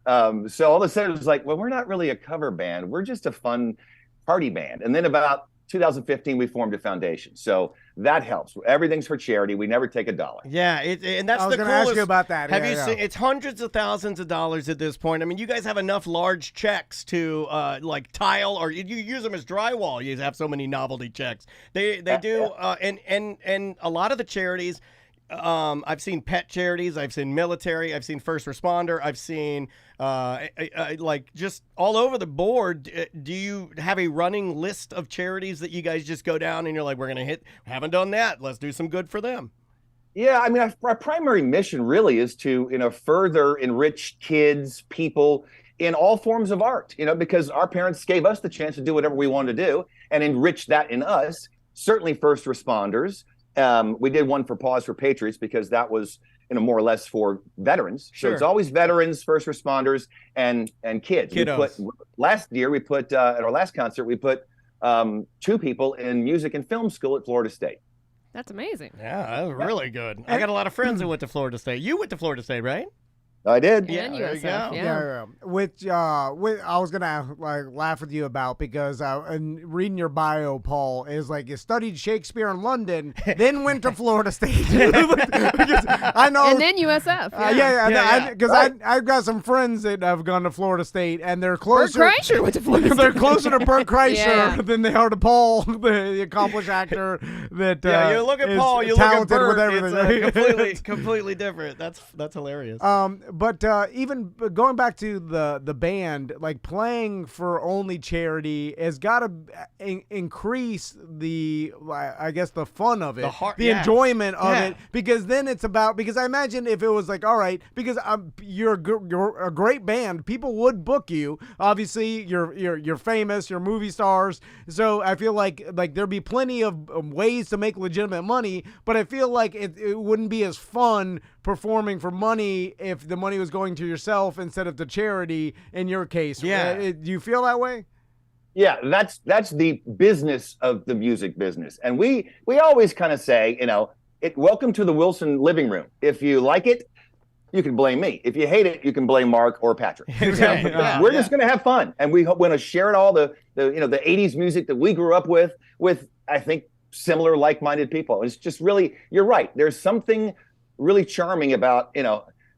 So all of a sudden it was like, well, we're not really a cover band. We're just a fun party band. And then about 2015, we formed a foundation. So that helps. Everything's for charity. We never take $1. Yeah, and that's I was the going coolest. to ask you about that. Have you seen? It's hundreds of thousands of dollars at this point. I mean, you guys have enough large checks to like tile, or you use them as drywall. You have so many novelty checks. They do, and a lot of the charities. I've seen pet charities, I've seen military, I've seen first responder, I've seen like just all over the board. Do you have a running list of charities that you guys just go down and you're like, we're going to haven't done that, let's do some good for them? Yeah, I mean, our primary mission really is to, further enrich kids, people in all forms of art, because our parents gave us the chance to do whatever we wanted to do and enrich that in us, certainly first responders. We did one for Pause for Patriots because that was, more or less for veterans. Sure. So it's always veterans, first responders, and kids. Kiddos. Last year, we put at our last concert, we put 2 people in music and film school at Florida State. That's amazing. Yeah, that was really good. I got a lot of friends who went to Florida State. You went to Florida State, right? I did. And there you USF, go. yeah. Which I was gonna laugh with you about because in reading your bio, Paul, is like you studied Shakespeare in London, then went to Florida State. Because I know, And then USF. because I've got some friends that have gone to Florida State, and they're Bert closer. Kreischer went to Florida They're State. closer to Bert Kreischer Yeah. than they are to Paul, the accomplished actor that. Yeah, you look at is Paul, you look at talented Bert, with everything. it's completely different. That's hilarious. But even going back to the band, like playing for only charity has got to increase the, I guess, the fun of it, the enjoyment of it, because then it's about, because I imagine if it was like, all right, because you're a great band, people would book you. Obviously, you're famous, you're movie stars, so I feel like there'd be plenty of ways to make legitimate money, but I feel like it wouldn't be as fun performing for money if the money was going to yourself instead of to charity in your case. Yeah. Do you feel that way? Yeah, that's the business of the music business. And we always kind of say, welcome to the Wilson living room. If you like it, you can blame me. If you hate it, you can blame Mark or Patrick. We're just going to have fun. And we want to share all the 80s music that we grew up with, I think, similar like-minded people. It's just really, you're right. There's something really charming about,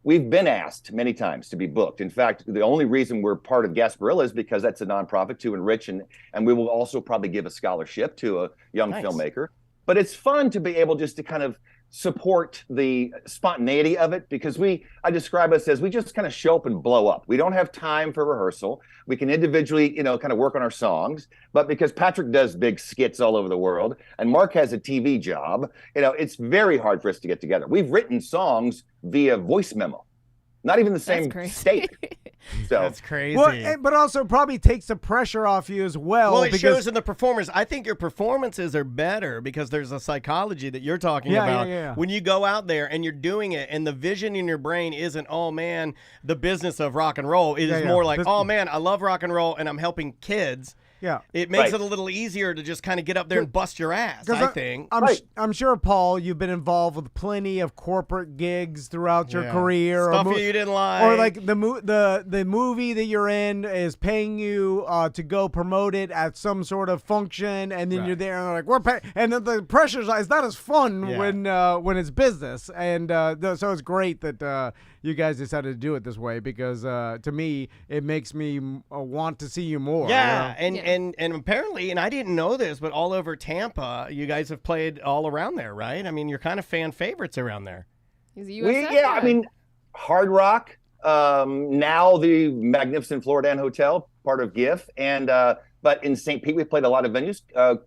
we've been asked many times to be booked. In fact, the only reason we're part of Gasparilla is because that's a nonprofit to enrich, and we will also probably give a scholarship to a young filmmaker. But it's fun to be able just to kind of support the spontaneity of it, because I describe us as we just kind of show up and blow up. We don't have time for rehearsal. We can individually, kind of work on our songs. But because Patrick does big skits all over the world and Mark has a TV job, it's very hard for us to get together. We've written songs via voice memo, not even the same state. So that's crazy. Well, but also probably takes the pressure off you as well. Well, it shows in the performers. I think your performances are better because there's a psychology that you're talking about. Yeah. When you go out there and you're doing it, and the vision in your brain isn't, oh man, the business of rock and roll. It is more like, oh man, I love rock and roll and I'm helping kids. Yeah, it makes it a little easier to just kind of get up there and bust your ass, I think. I'm sure, Paul, you've been involved with plenty of corporate gigs throughout your career. Stuff you didn't like. Or like the movie that you're in is paying you to go promote it at some sort of function, and then you're there and they're like, we're paying. And then the pressure's it's not as fun when it's business. And so it's great that you guys decided to do it this way, because to me, it makes me want to see you more. Yeah, and apparently, and I didn't know this, but all over Tampa, you guys have played all around there, right? I mean, you're kind of fan favorites around there. He's a USF guy. I mean, Hard Rock, now the magnificent Florida Hotel, part of GIF, and but in St. Pete, we played a lot of venues.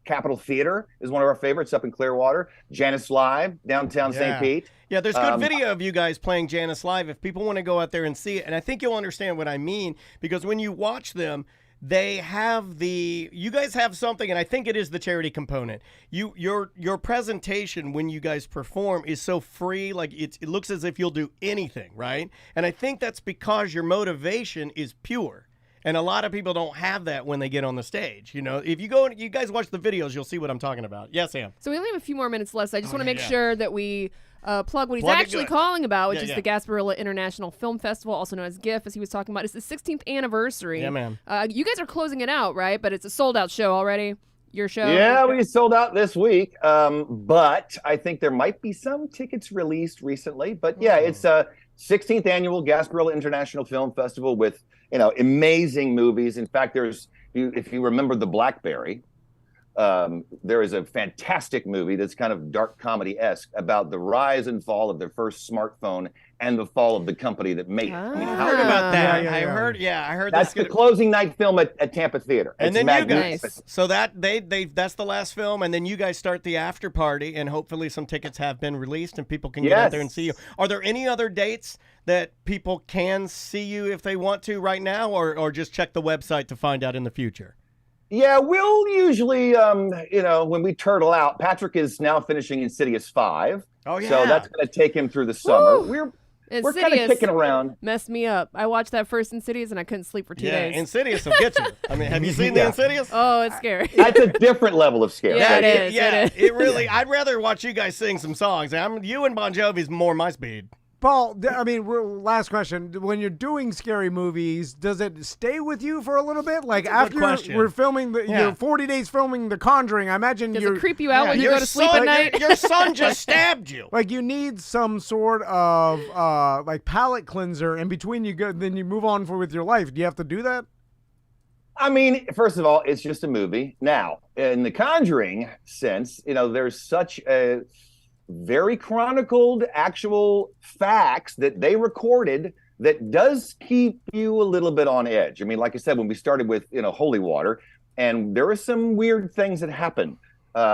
Capitol Theater is one of our favorites up in Clearwater. Janice Live, downtown St. Pete. Yeah, there's good video of you guys playing Janice Live if people want to go out there and see it. And I think you'll understand what I mean, because when you watch them, they have you guys have something, and I think it is the charity component. Your presentation when you guys perform is so free, like it looks as if you'll do anything, right? And I think that's because your motivation is pure. And a lot of people don't have that when they get on the stage. If you guys watch the videos, you'll see what I'm talking about. Yes, Sam. So we only have a few more minutes left. So I just want to make sure that we plug what he's Plug it actually good. calling about, which is the Gasparilla International Film Festival, also known as GIF, as he was talking about. It's the 16th anniversary. Yeah, man. You guys are closing it out, right? But it's a sold-out show already. Your show? Yeah, we sold out this week. But I think there might be some tickets released recently. But yeah, it's a 16th annual Gasparilla International Film Festival with amazing movies. In fact, if you remember The Blackberry, there is a fantastic movie that's kind of dark comedy-esque about the rise and fall of their first smartphone and the fall of the company that made it. I heard about that. Yeah. I heard That's the closing night film at Tampa Theater. And it's then you magnificent. guys, so that that's the last film, and then you guys start the after party, and hopefully some tickets have been released and people can get out there and see you. Are there any other dates that people can see you if they want to right now, or just check the website to find out in the future? Yeah, we'll usually, when we turtle out, Patrick is now finishing Insidious 5. Oh, yeah. So that's going to take him through the summer. Woo! We're kind of kicking around. Messed me up. I watched that first Insidious and I couldn't sleep for 2 days. Insidious will get you. I mean, have you seen the Insidious? Oh, it's scary. That's a different level of scare. Yeah, it is. Yeah, It is. it really. I'd rather watch you guys sing some songs. You and Bon Jovi's more my speed. Paul, last question. When you're doing scary movies, does it stay with you for a little bit? Like after we're filming, you're 40 days filming The Conjuring, I imagine Does it creep you out when you your go to sleep at night? Your son just stabbed you. Like you need some sort of like palate cleanser in between then you move on with your life. Do you have to do that? I mean, first of all, it's just a movie. Now, in the Conjuring sense, there's such a very chronicled actual facts that they recorded that does keep you a little bit on edge. I mean, like I said, when we started with Holy Water, and there were some weird things that happened.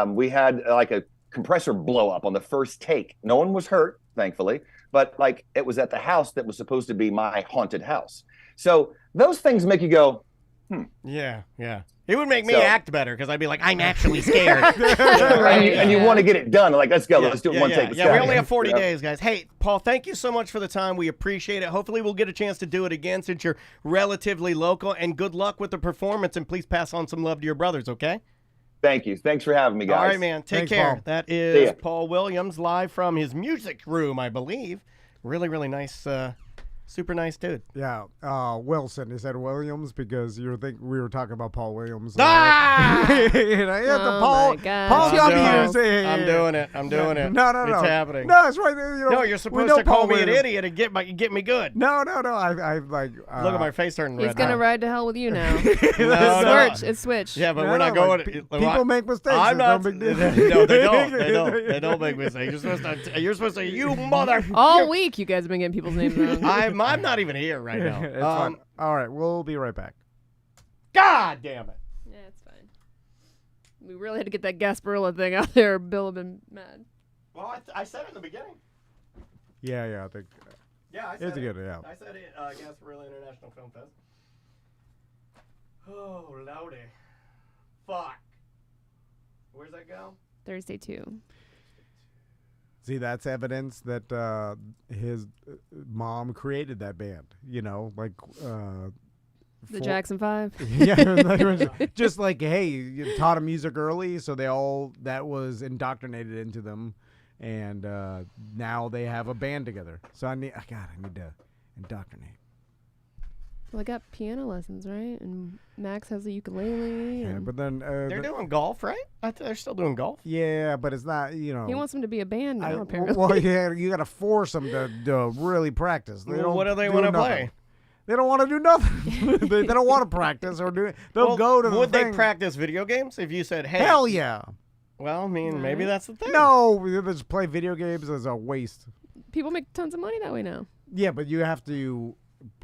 We had like a compressor blow up on the first take. No one was hurt, thankfully, but like it was at the house that was supposed to be my haunted house. So those things make you go, Yeah. It would make me act better because I'd be like, I'm actually scared. And you want to get it done. Like, let's go. Let's do it one take. Yeah, we only have 40 days, guys. Hey, Paul, thank you so much for the time. We appreciate it. Hopefully we'll get a chance to do it again since you're relatively local. And good luck with the performance. And please pass on some love to your brothers, okay? Thank you. Thanks for having me, guys. All right, man. Take Thanks, care. Paul. That is Paul Williams live from his music room, I believe. Really, really nice. Super nice dude. Yeah, Wilson. Is that Williams? Because we were talking about Paul Williams. Ah! Paul. My God. Paul I'm W. doing it. I'm doing it. No. It's happening. No, it's right. No, you're supposed to call me an idiot and get me good. No. I like. Look at my face turning red. He's going to ride to hell with you now. No. It's switched. Yeah, but we're not going. People make mistakes. I'm not. No big deal. No, they don't. They don't make mistakes. You're supposed to. You mother. All week you guys have been getting people's names wrong. I'm not even here right now. It's fine. All right, we'll be right back. God damn it. Yeah, it's fine. We really had to get that Gasparilla thing out there. Bill would have been mad. Well, I said it in the beginning. Yeah, I think. Yeah, I said It's a good, yeah. I said it. Gasparilla International Film Fest. Oh, lordy. Fuck. Where's that go? Thursday, too. See, that's evidence that his mom created that band. Like The Jackson 5. Yeah, just like, hey, you taught them music early, so that was indoctrinated into them, and now they have a band together. So I need to indoctrinate. Well, I got piano lessons, right? And Max has a ukulele. Yeah, but then They're doing golf, right? They're still doing golf. Yeah, but it's not. He wants them to be a band now, apparently. Well, yeah, you got to force them to really practice. What do they want to play? They don't want to do nothing. they don't want to practice or do it. They'll go to the Would thing. they practice video games if you said, hey? Hell yeah. Well, I mean, maybe that's the thing. No, just play video games is a waste. People make tons of money that way now. Yeah, but you have to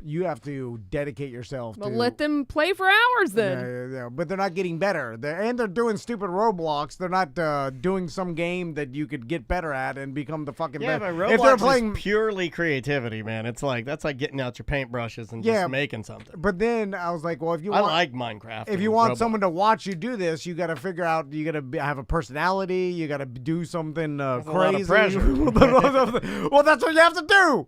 you have to dedicate yourself But to. let them play for hours then. Yeah, but they're not getting better. They're doing stupid Roblox. They're not doing some game that you could get better at and become the fucking Yeah, best. but If they're Roblox playing, is purely creativity, man. It's like that's like getting out your paintbrushes and just making something. but then I was like, well, if you I want, like Minecraft. if you want someone to watch you do this, you got to figure out. You got to have a personality. You got to do something That's a lot crazy. of pressure. Well, that's what you have to do.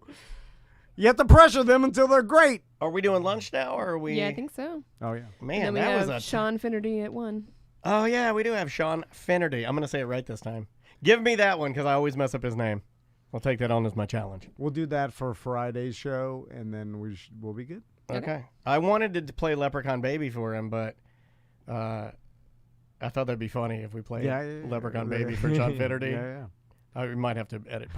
You have to pressure them until they're great. Are we doing lunch now, or are we? Yeah, I think so. Oh yeah. Man, And then we that have was a. Sean Finnerty at 1. Oh yeah, we do have Sean Finnerty. I'm gonna say it right this time. Give me that one because I always mess up his name. I'll take that on as my challenge. We'll do that for Friday's show, and then we'll be good. Okay. I wanted to play Leprechaun Baby for him, but I thought that'd be funny if we played Leprechaun Baby for Sean Finnerty. Yeah. I might have to edit